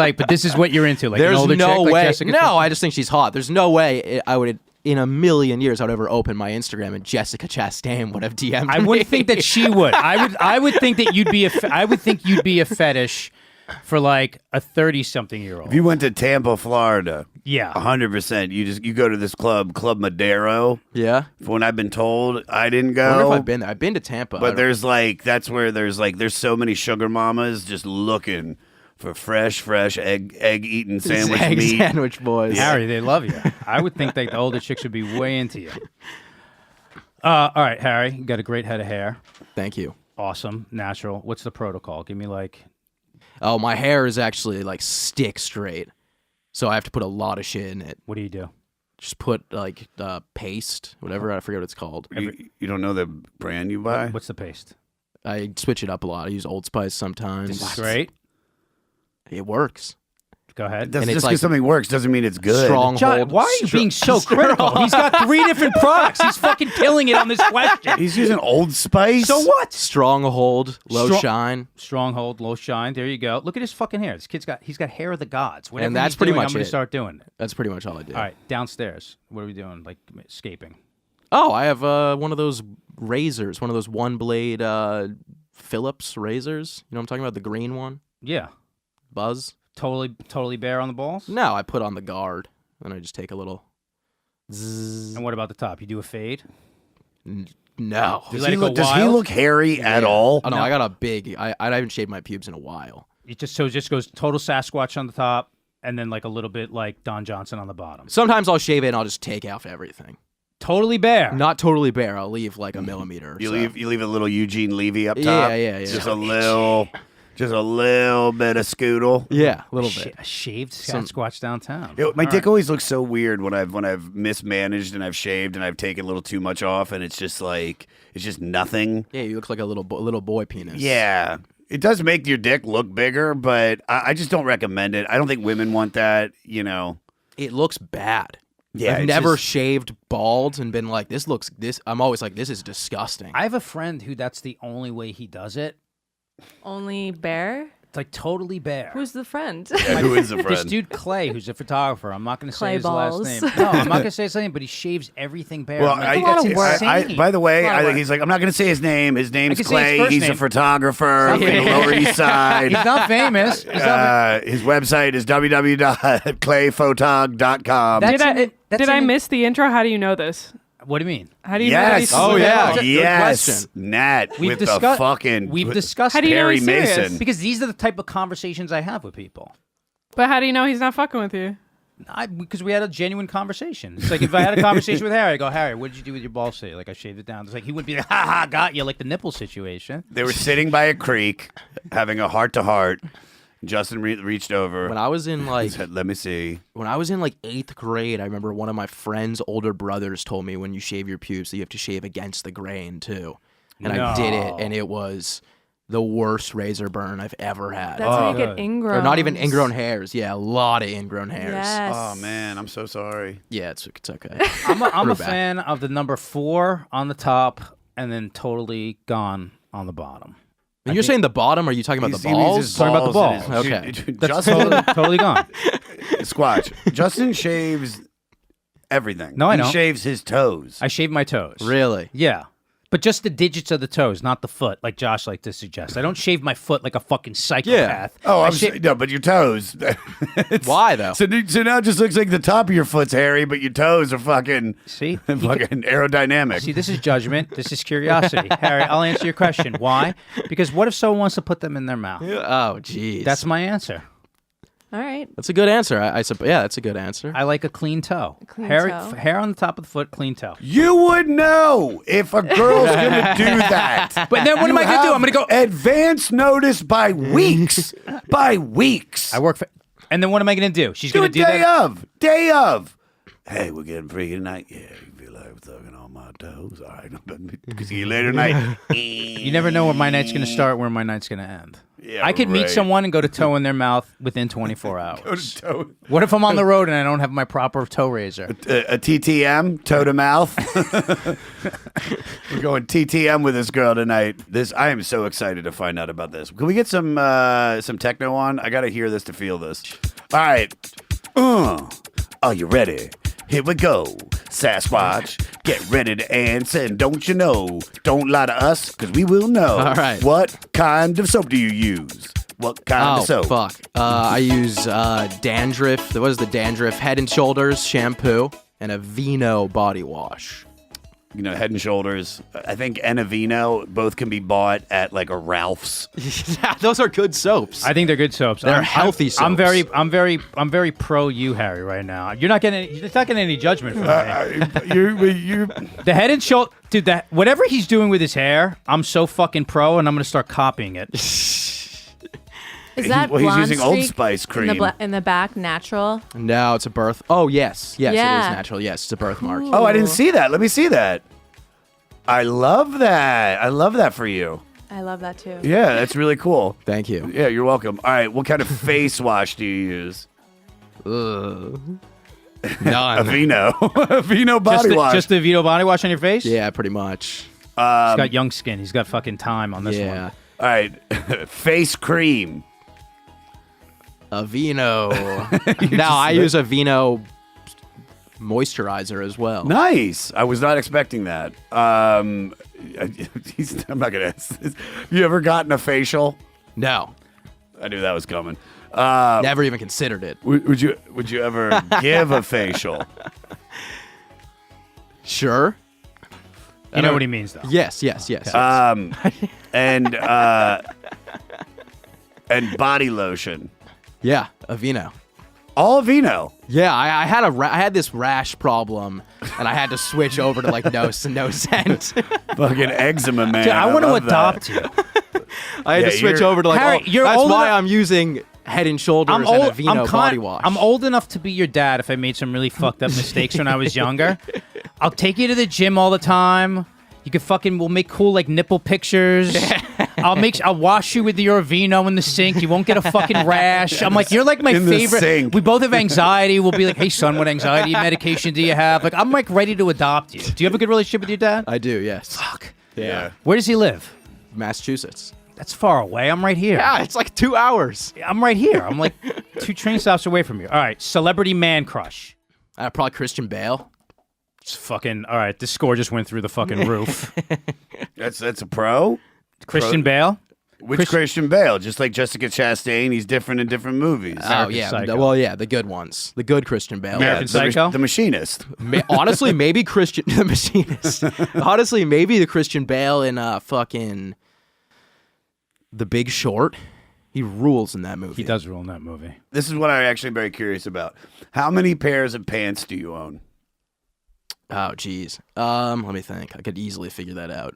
what you're into. Like an There's older no chick, like way. Jessica No, Chastain? I just think she's hot. There's no way I would, in a million years, I would ever open my Instagram and Jessica Chastain would have DM'd I me. wouldn't think that she would. I would think that you'd be I would think you'd be a fetish for like a 30-something-year-old. If you went to Tampa, Florida, Yeah. 100%. You go to this Club Madero. Yeah. From when I've been told, I didn't I wonder go. if I've been there. I've been to Tampa. But there's that's where there's so many sugar mamas just looking for fresh egg eating sandwich egg meat. sandwich boys. Harry, they love you. I would think that the older chicks would be way into you. All right, Harry, you got a great head of hair. Thank you. Awesome, natural. What's the protocol? Give me like... Oh, my hair is actually like stick straight, so I have to put a lot of shit in it. What do you do? Just put like paste, whatever. I forget what it's called. You don't know the brand you buy? What's the paste? I switch it up a lot. I use Old Spice sometimes. This is great. It works. Go ahead. That's And it's just like because something works doesn't mean it's good. Stronghold. John, why are you being so critical? He's got 3 different products. He's fucking killing it on this question. He's using Old Spice. So what? Stronghold, low shine. Stronghold, low shine. There you go. Look at his fucking hair. This kid's he's got hair of the gods. Whatever And that's he's pretty doing, much I'm going it. to start doing it. That's pretty much all I do. All right, downstairs. What are we doing? Like escaping. Oh, I have one of those razors, one of those one blade Phillips razors. You know what I'm talking about? The green one? Yeah. Buzz? Totally bare on the balls? No, I put on the guard. And I just take a little zzz. And what about the top? You do a fade? No. You let it go Does he wild? look hairy at all? Oh, no, I got a big... I haven't shaved my pubes in a while. It just goes total Sasquatch on the top, and then like a little bit like Don Johnson on the bottom. Sometimes I'll shave it and I'll just take off everything. Totally bare. Not totally bare. I'll leave like a millimeter or You so. leave a little Eugene Levy up Yeah, top. yeah. Just a little bit of scoodle. Yeah, a little bit. A shaved Sasquatch downtown. My All dick right. always looks so weird when I've mismanaged and I've shaved and I've taken a little too much off and it's just nothing. Yeah, you look like a little boy penis. Yeah. It does make your dick look bigger, but I just don't recommend it. I don't think women want that, you know. It looks bad. Yeah, I've it's never just- shaved bald and been like, this. I'm always like, this is disgusting. I have a friend who that's the only way he does it. Only bear? It's like totally bare. Who's the friend? Yeah, who is a This friend? dude Clay, who's a photographer. I'm not going to say Clay his balls. last name. No, I'm not going to say his name, but he shaves everything bare. Well, I'm like, that's insane. by the way, It's a lot I of think work. he's like, I'm not going to say his name. His name's can say his Clay. first He's a name. photographer Not from the famous. Lower East Side. He's not famous. He's not His website is www.clayphotog.com. Did I miss the intro? How do you know this? What do you mean? How do you know that Yes. he's Oh, yeah. Good Yes. question. Nat We've with the discussed. fucking. We've with discussed. How do you know Perry he's serious? Mason. Because these are the type of conversations I have with people. But how do you know he's not fucking with you? Because we had a genuine conversation. It's like if I had a conversation with Harry, I go, Harry, what did you do with your balls today? Like I shaved it down. It's like he wouldn't be like, ha ha, got you, like the nipple situation. They were sitting by a creek, having a heart to heart. Justin reached over. When I was in and like said, "Let me see." when I was in like 8th grade, I remember one of my friend's older brothers told me when you shave your pubes that you have to shave against the grain too. And I did it, and it was the worst razor burn I've ever had. That's how you good. get ingrown. Or not even ingrown hairs. Yeah, a lot of ingrown hairs. Yes. Oh man, I'm so sorry. Yeah, it's okay. I'm a Grew back. fan of the number 4 on the top and then totally gone on the bottom. And you're saying the bottom? Are you talking about the He means balls? his Talking about the balls and balls. his- Okay. That's Justin totally gone. Squatch. Justin shaves everything. No, I he don't. shaves his toes. I shave my toes. Really? Yeah. But just the digits of the toes, not the foot, like Josh liked to suggest. I don't shave my foot like a fucking psychopath. Oh, I I'm shave- no, but your toes. Why though? So now it just looks like the top of your foot's hairy, but your toes are fucking See? fucking aerodynamic. See, this is judgment. This is curiosity. Harry, I'll answer your question. Why? Because what if someone wants to put them in their mouth? Oh, jeez. That's my answer. All right. That's a good answer. I suppose. Yeah, that's a good answer. I like a clean toe. clean hair, toe. hair on the top of the foot, clean toe. You would know if a girl's gonna do that. But then what am I going to do? I'm going to go. advance notice by weeks. By weeks. I work for. And then what am I going to do? She's do going it to do day that. of. Day of. Hey, we're getting freaky tonight. Yeah, you feel like I'm thugging on my toes. All right. See you later tonight. You never know where my night's going to start, where my night's going to end. Yeah, I could meet right. someone and go to toe in their mouth within 24 hours. Go to toe. What if I'm on the road and I don't have my proper toe razor? A TTM, toe to mouth. We're going TTM with this girl tonight. I am so excited to find out about this. Can we get some techno on? I gotta hear this to feel this. All right. Are you ready? Here we go. Sasquatch, get ready to answer. And don't you know, don't lie to us, because we will know. All right. What kind of soap do you use? What kind of soap? Fuck. I use dandruff. What is the dandruff? Head and Shoulders shampoo and a Vino body wash. You know, Head and Shoulders. I think and Aveeno both can be bought at like a Ralph's. Yeah, those are good soaps. I think they're good soaps. They're healthy I'm soaps. I'm very pro you, Harry, right now. You're not getting any judgment from me. you The Head and Shoulder, dude. That whatever he's doing with his hair, I'm so fucking pro, and I'm gonna start copying it. Is that well, he's blonde using Old streak Spice cream. in the back natural? No, it's a birth. Oh, yes. Yes, it Yeah. is natural. Yes, it's a birthmark. Ooh. Oh, I didn't see that. Let me see that. I love that. I love that for you. I love that too. Yeah, that's really cool. Thank you. Yeah, you're welcome. All right, what kind of face wash do you use? None. Aveeno. Aveeno body wash. Just the Aveeno body wash on your face? Yeah, pretty much. He's got young skin. He's got fucking time on this Yeah. one. All right. Face cream. Aveeno. Now I use Aveeno moisturizer as well. Nice. I was not expecting that. I'm not gonna ask this. You ever gotten a facial? No. I knew that was coming. Never even considered it. Would you ever give a facial? Sure. You know what he means, though. Yes. And body lotion. Yeah, Aveeno. All Aveeno. Yeah, I had this rash problem, and I had to switch over to like no scent. Fucking eczema, man. Dude, I want to love adopt that. you. I had to switch over to like. Harry, you're that's old why enough- I'm using Head and Shoulders and Aveeno body wash. I'm old enough to be your dad if I made some really fucked up mistakes when I was younger. I'll take you to the gym all the time. You can we'll make cool like nipple pictures. I'll wash you with your Aveeno in the sink. You won't get a fucking rash. I'm like, you're like my In the favorite. sink. We both have anxiety. We'll be like, hey son, what anxiety medication do you have? Like, I'm like ready to adopt you. Do you have a good relationship with your dad? I do, yes. Fuck. Yeah. Where does he live? Massachusetts. That's far away. I'm right here. Yeah, it's like 2 hours. I'm right here. I'm like 2 train stops away from you. All right, celebrity man crush. Probably Christian Bale. It's fucking all right. This score just went through the fucking roof. That's a pro? Christian Bale. Which Christian Bale? Just like Jessica Chastain, he's different in different movies. American yeah. Psycho. Well, yeah, the good ones. The good Christian Bale. American Psycho? The Machinist. Honestly, maybe the Machinist. Honestly, maybe the Christian Bale in fucking The Big Short. He rules in that movie. He does rule in that movie. This is what I'm actually very curious about. How many pairs of pants do you own? Oh, geez. Let me think. I could easily figure that out.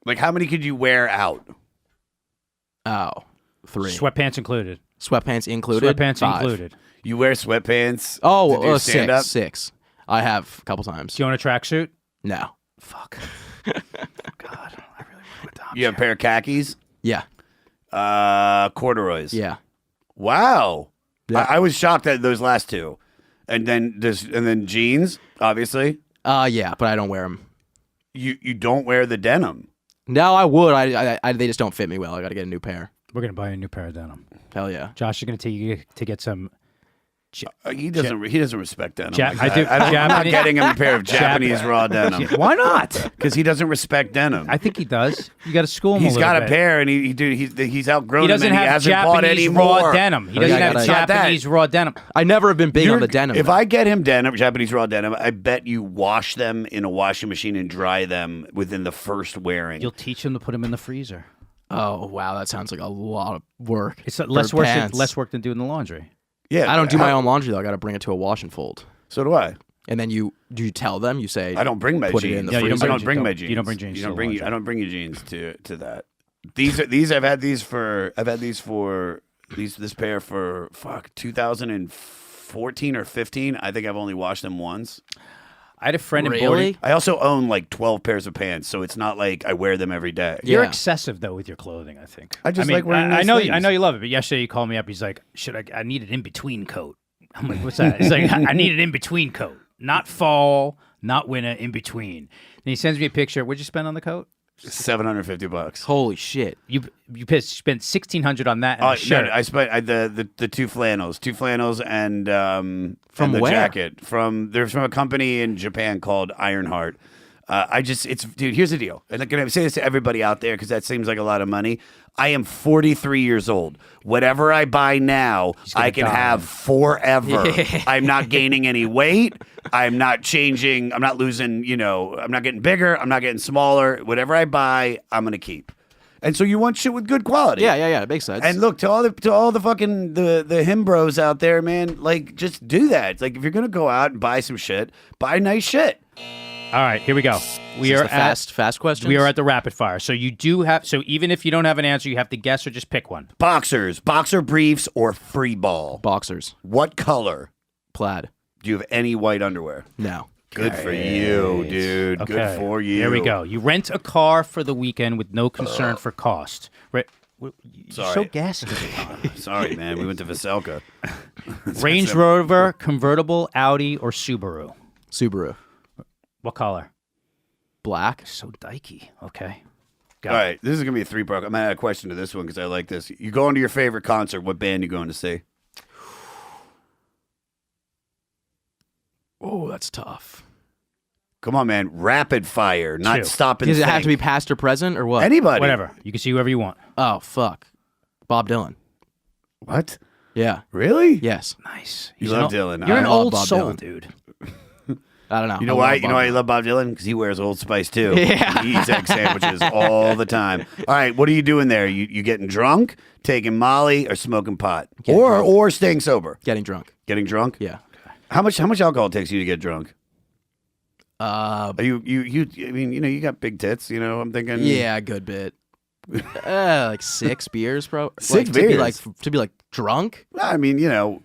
Like, how many could you wear out? Oh, 3. Sweatpants included. Sweatpants included? Sweatpants 5. included. You wear sweatpants? Oh, to do stand-up? 6. I have a couple times. Do you own a tracksuit? No. Fuck. God, I really want to adopt You have a pair of khakis? Yeah. Corduroys? Yeah. Wow. Yeah. I was shocked at those last two. And then jeans, obviously. Yeah, but I don't wear them. You don't wear the denim. No, I would. They just don't fit me well. I got to get a new pair. We're gonna buy a new pair of denim. Hell yeah. Josh is gonna take you to get some. He doesn't respect denim. I do. I'm not getting him a pair of Japanese raw denim Why not? because he doesn't respect denim. I think he does. You got to school him. He's a got little a bit. pair, and he's outgrown He doesn't them, and he have hasn't bought any Japanese raw more. denim. He doesn't have It's not that. Japanese raw denim. I never have been big on the denim. If though. I get him Japanese raw denim, I bet you wash them in a washing machine and dry them within the first wearing. You'll teach him to put them in the freezer. Oh, wow. That sounds like a lot of work. It's less work. pants. Less work than doing the laundry. Yeah, I don't do my own laundry, though. I got to bring it to a wash and fold. So do I. And then do you tell them? You say, I don't bring my put jeans. it in the Yeah, you freezer. I don't bring my You jeans. don't bring jeans You to don't the bring. laundry. I don't bring your jeans to that. These I've had these for this pair for 2014 or 15. I think I've only washed them once. I had a friend in Really? boarding. I also own like 12 pairs of pants, so it's not like I wear them every day. You're Yeah. excessive though with your clothing. I think. I just mean, like wearing I nice know. things. I know you love it. But yesterday you called me up. He's like, I need an in between coat. I'm like, what's that? He's like, I need an in between coat. Not fall, not winter, in between. And he sends me a picture. What'd you spend on the coat? $750. Holy shit. You spent $1,600 on that and a shirt. No, I spent the two flannels and From and the where? jacket they're from a company in Japan called Ironheart. Dude, here's the deal. And I'm going to say this to everybody out there because that seems like a lot of money. I am 43 years old. Whatever I buy now, gonna I can die. have forever. I'm not gaining any weight. I'm not changing. I'm not losing, I'm not getting bigger. I'm not getting smaller. Whatever I buy, I'm going to keep. And so you want shit with good quality. Yeah. It makes sense. And look, to all the fucking the Himbros out there, man, like just do that. It's like if you're going to go out and buy some shit, buy nice shit. All right, here we go. We Is are this the fast questions. We are at the rapid fire. So you do have. So even if you don't have an answer, you have to guess or just pick one. Boxers, boxer briefs, or free ball. Boxers. What color? Plaid. Do you have any white underwear? No. Good for you, dude. Good for you. Here we go. You rent a car for the weekend with no concern for cost. You're Sorry. so gassy. all the time. Sorry, man. We went to Veselka. Range Rover, convertible, Audi, or Subaru? Subaru. What color? Black. So dykey. Okay. All right, this is gonna be a 3-part. I'm gonna add a question to this one because I like this. You going to your favorite concert? What band you going to see? Oh, that's tough. Come on, man. Rapid fire, not Two. stopping. Does it have to be past or present or what? anybody? Whatever. You can see whoever you want. Oh, fuck. Bob Dylan. What? Yeah. Really? Yes. Nice. You He's love an, Dylan. You're I an love old Bob soul, Dylan. dude. I don't know. You know I why? love You know Bob why you Dylan. love Bob Dylan? Because he wears Old Spice too. Yeah. He eats egg sandwiches all the time. All right, what are you doing there? You getting drunk, taking Molly, or smoking pot, or staying sober? Getting drunk. Getting drunk? Yeah. How much alcohol takes you to get drunk? Uh, Are you? I mean, you got big tits. I'm thinking. yeah, a good bit. Like 6 beers, bro. Six like, beers? To be like drunk. I mean,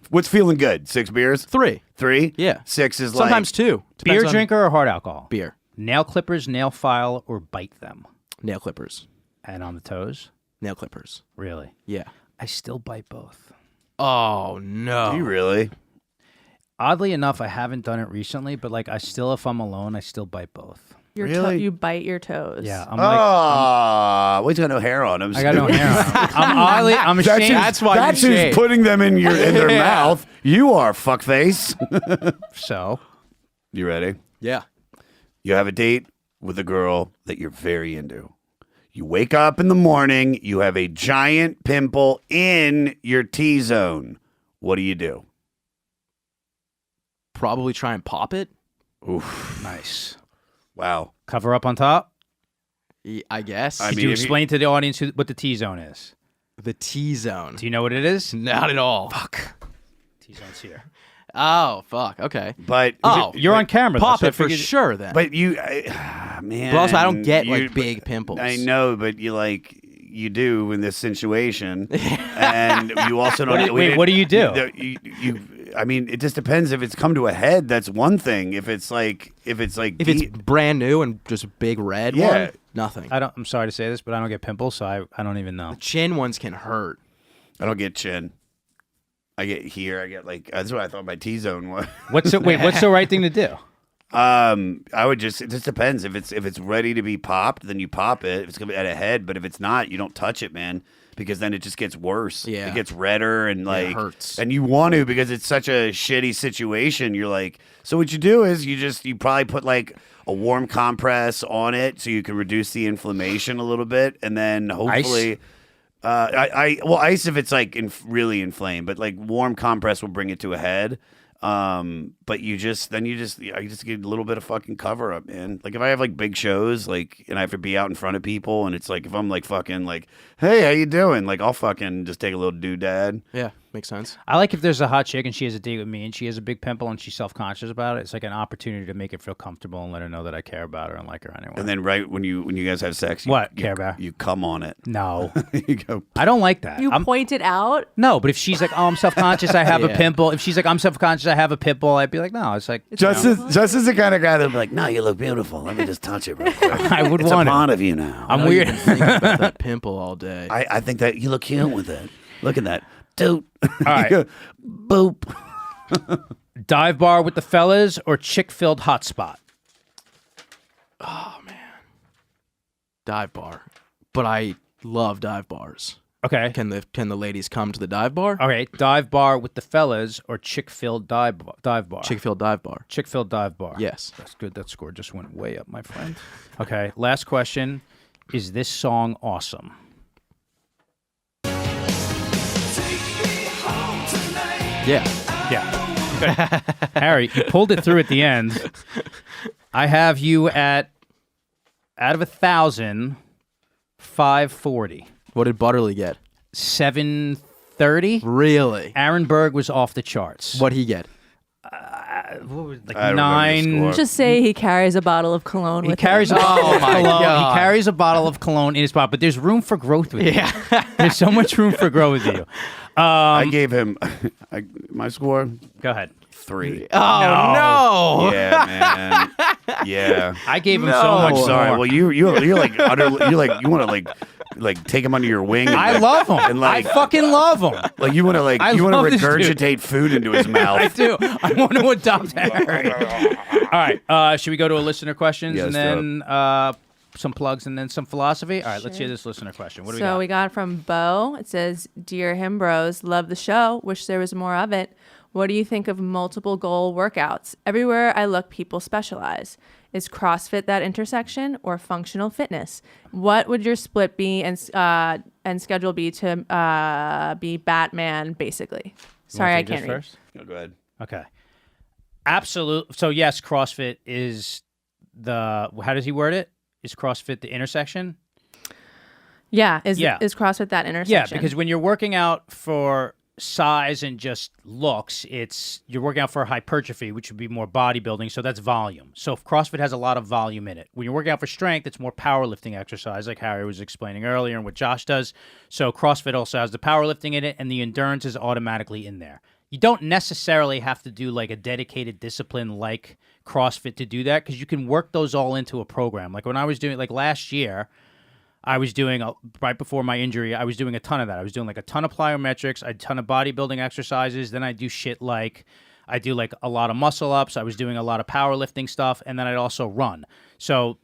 what's feeling good? 6 beers? 3. 3? Yeah. 6 is Sometimes like 2. Beer Depends on drinker or hard alcohol? Beer. Nail clippers, nail file, or bite them? Nail clippers. And on the toes? Nail clippers. Really? Yeah. I still bite both. Oh no. Do you really? Oddly enough, I haven't done it recently, but like if I'm alone, I still bite both. Really? You bite your toes. Yeah, I'm Oh, he's got no hair on him. I got no hair on. I'm ashamed. That's why That's you who's shave. putting them in their mouth. You are fuckface. So, You ready? Yeah. You have a date with a girl that you're very into. You wake up in the morning, you have a giant pimple in your T-zone. What do you do? Probably try and pop it. Oof. nice. Wow. Cover up on top. I guess. I Did mean, you if you- explain to the audience what the T-zone is? The T-zone. Do you know what it is? Not at all. Fuck. T-zone's here. Oh, fuck. Okay. But You're on camera. though, Pop so I it for figured- sure then. But man. But also, I don't get like big pimples. I know, but you do in this situation, and you also don't. Wait, what do you do? I mean, it just depends. If it's come to a head, that's one thing. If it's brand new and just a big red Yeah. one, nothing. I'm sorry to say this, but I don't get pimples, so I don't even know. Chin ones can hurt. I don't get chin. I get here. I get that's what I thought my T-zone was. What's the right thing to do? I would it just depends. If it's ready to be popped, then you pop it. If it's gonna be at a head, but if it's not, you don't touch it, man, because then it just gets worse. Yeah. It gets redder and it hurts. And you want to because it's such a shitty situation. You're like, so what you do is you probably put like a warm compress on it so you can reduce the inflammation a little bit, and then hopefully. Ice if it's like really inflamed, but like warm compress will bring it to a head. But you just get a little bit of fucking cover up, man. Like if I have like big shows, and I have to be out in front of people, and it's like if I'm like fucking like, hey, how you doing? Like I'll fucking just take a little doodad. Yeah, makes sense. I like if there's a hot chick and she has a date with me and she has a big pimple and she's self-conscious about it. It's like an opportunity to make her feel comfortable and let her know that I care about her and like her anyway. And then right when you guys have sex, Care Bear? you come on it. No, You go. I don't like that. You point it out. No, but if she's like, oh, I'm self-conscious, I have a Yeah. pimple. If she's like, I'm self-conscious, I have a pimple, I'd be like, no. It's like, Just as the kind of guy that'd be like, no, you look beautiful. Let me just touch it real quick. I would It's want a it. part of you now. I'm I know weird. You've been thinking about that pimple all day. I think that you look cute with it. Look at that. Doot. All right. Boop. Dive bar with the fellas or chick-filled hotspot? Dive bar, but I love dive bars. Okay. Can the ladies come to the dive bar? All right. Dive bar with the fellas or chick-filled dive bar? Chick-fil-A dive bar. Chick-filled dive bar. Yes. That's good. That score just went way up, my friend. Okay. Last question. Is this song awesome? Yeah. Yeah. Good. Harry, you pulled it through at the end. I have you out of 1,000, 540. What did Butterly get? 730. Really? Aaron Berg was off the charts. What'd he get? What was it, like I don't remember the 9? score. Just say he carries a bottle of cologne He with carries a him. bottle of my cologne. God. He carries a bottle of cologne in his pocket, but there's room for growth with you. Yeah. There's so much room for growth with you. I gave him my score Go ahead. 3. Oh no! Yeah, man. Yeah. I gave him so much Sorry. more. Well, you're like you want to like take him under your wing. And, I love him. And I fucking love him. Like you want to love this dude. regurgitate food into his mouth. I do. I want to adopt Harry. All right. Should we go to a listener questions Yeah, and then some plugs and then some philosophy? All right. Let's hear this listener question. What do we got? So we got from Bo. It says, "Dear Himbros, love the show. Wish there was more of it. What do you think of multiple goal workouts? Everywhere I look, people specialize. Is CrossFit that intersection or functional fitness? What would your split be and schedule be to be Batman, basically?" Sorry, I can't read. First? Oh, go ahead. Okay. Absolute. So yes, CrossFit is how does he word it? Is CrossFit the intersection? Yeah. Is CrossFit that intersection? Yeah, because when you're working out for size and just looks, you're working out for hypertrophy, which would be more bodybuilding, so that's volume. So if CrossFit has a lot of volume in it. When you're working out for strength, it's more powerlifting exercise, like Harry was explaining earlier and what Josh does. So CrossFit also has the powerlifting in it, and the endurance is automatically in there. You don't necessarily have to do like a dedicated discipline like CrossFit to do that, because you can work those all into a program. Like when I was doing, like last year, I was doing, right before my injury, I was doing a ton of that. I was doing like a ton of plyometrics, a ton of bodybuilding exercises. Then I do shit like, I do like a lot of muscle ups. I was doing a lot of powerlifting stuff. And then I'd also run. So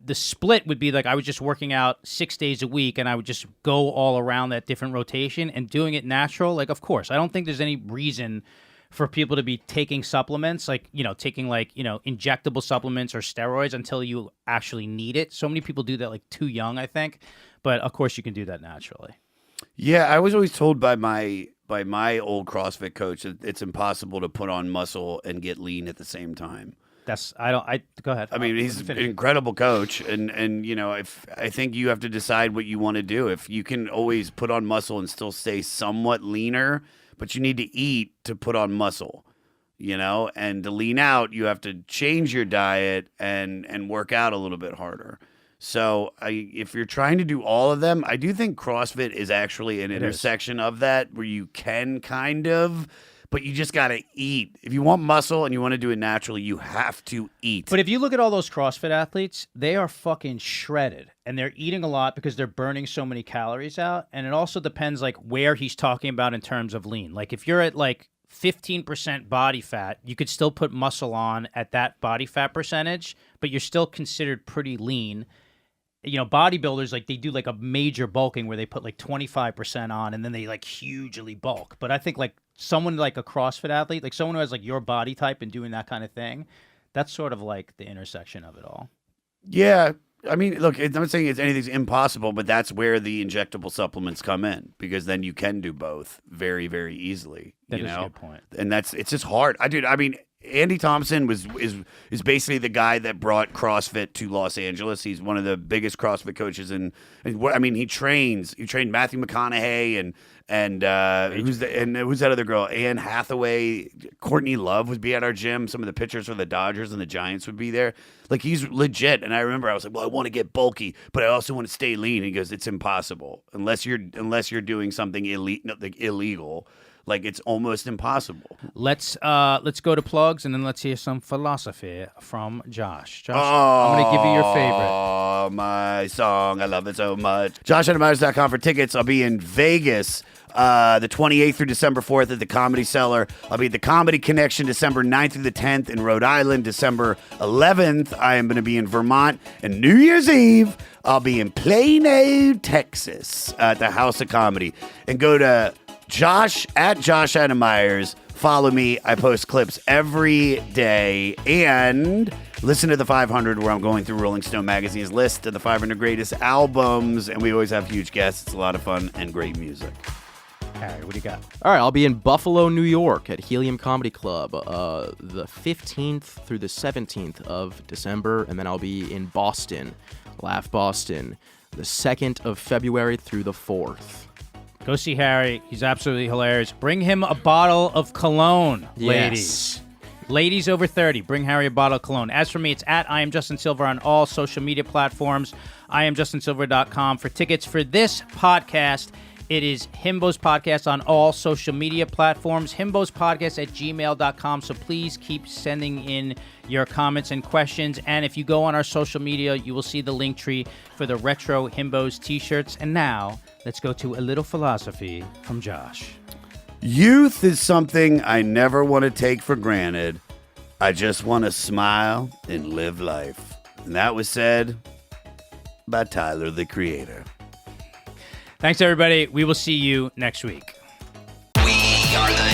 the split would be like, I was just working out 6 days a week and I would just go all around that different rotation and doing it natural. Like, of course, I don't think there's any reason for people to be taking supplements, like, taking like, injectable supplements or steroids until you actually need it. So many people do that like too young, I think. But of course you can do that naturally. Yeah, I was always told by my old CrossFit coach that it's impossible to put on muscle and get lean at the same time. Go ahead. I mean, he's an incredible coach, and if I think you have to decide what you want to do. If you can always put on muscle and still stay somewhat leaner, but you need to eat to put on muscle, and to lean out, you have to change your diet and work out a little bit harder. So if you're trying to do all of them, I do think CrossFit is actually an intersection of that, where you can kind of, but you just got to eat. If you want muscle and you want to do it naturally, you have to eat. But if you look at all those CrossFit athletes, they are fucking shredded, and they're eating a lot because they're burning so many calories out. And it also depends like where he's talking about in terms of lean. Like if you're at like 15% body fat, you could still put muscle on at that body fat percentage, but you're still considered pretty lean. Bodybuilders, like they do like a major bulking where they put like 25% on and then they like hugely bulk. But I think like someone like a CrossFit athlete, like someone who has like your body type and doing that kind of thing, that's sort of like the intersection of it all. Yeah. I mean, look, I'm not saying anything's impossible, but that's where the injectable supplements come in, because then you can do both very, very easily. That is a good point. And it's just hard. Andy Thompson is basically the guy that brought CrossFit to Los Angeles. He's one of the biggest CrossFit coaches, and he trained Matthew McConaughey and who's that other girl? Anne Hathaway, Courtney Love would be at our gym. Some of the pitchers for the Dodgers and the Giants would be there. Like, he's legit. And I remember I was like, well, I want to get bulky, but I also want to stay lean. He goes, it's impossible unless you're doing something illegal. Like, it's almost impossible. Let's go to plugs, and then let's hear some philosophy from Josh. Josh, I'm going to give you your favorite. Oh, my song. I love it so much. JoshAdamyers.com for tickets. I'll be in Vegas the 28th through December 4th at the Comedy Cellar. I'll be at the Comedy Connection December 9th through the 10th in Rhode Island. December 11th, I am going to be in Vermont. And New Year's Eve, I'll be in Plano, Texas at the House of Comedy. And go to Josh Adam Myers. Follow me. I post clips every day. And listen to the 500, where I'm going through Rolling Stone Magazine's list of the 500 greatest albums. And we always have huge guests. It's a lot of fun and great music. Harry, what do you got? All right, I'll be in Buffalo, New York at Helium Comedy Club the 15th through the 17th of December. And then I'll be in Boston, Laugh Boston, the 2nd of February through the 4th. Go see Harry. He's absolutely hilarious. Bring him a bottle of cologne, ladies. Yes. Ladies over 30, bring Harry a bottle of cologne. As for me, it's at I Am Justin Silver on all social media platforms. IamJustinSilver.com for tickets for this podcast It is Himbo's Podcast on all social media platforms, himbospodcast@gmail.com. So please keep sending in your comments and questions. And if you go on our social media, you will see the link tree for the retro Himbos t-shirts. And now, let's go to a little philosophy from Josh. Youth is something I never want to take for granted. I just want to smile and live life. And that was said by Tyler, the Creator. Thanks, everybody. We will see you next week. We are the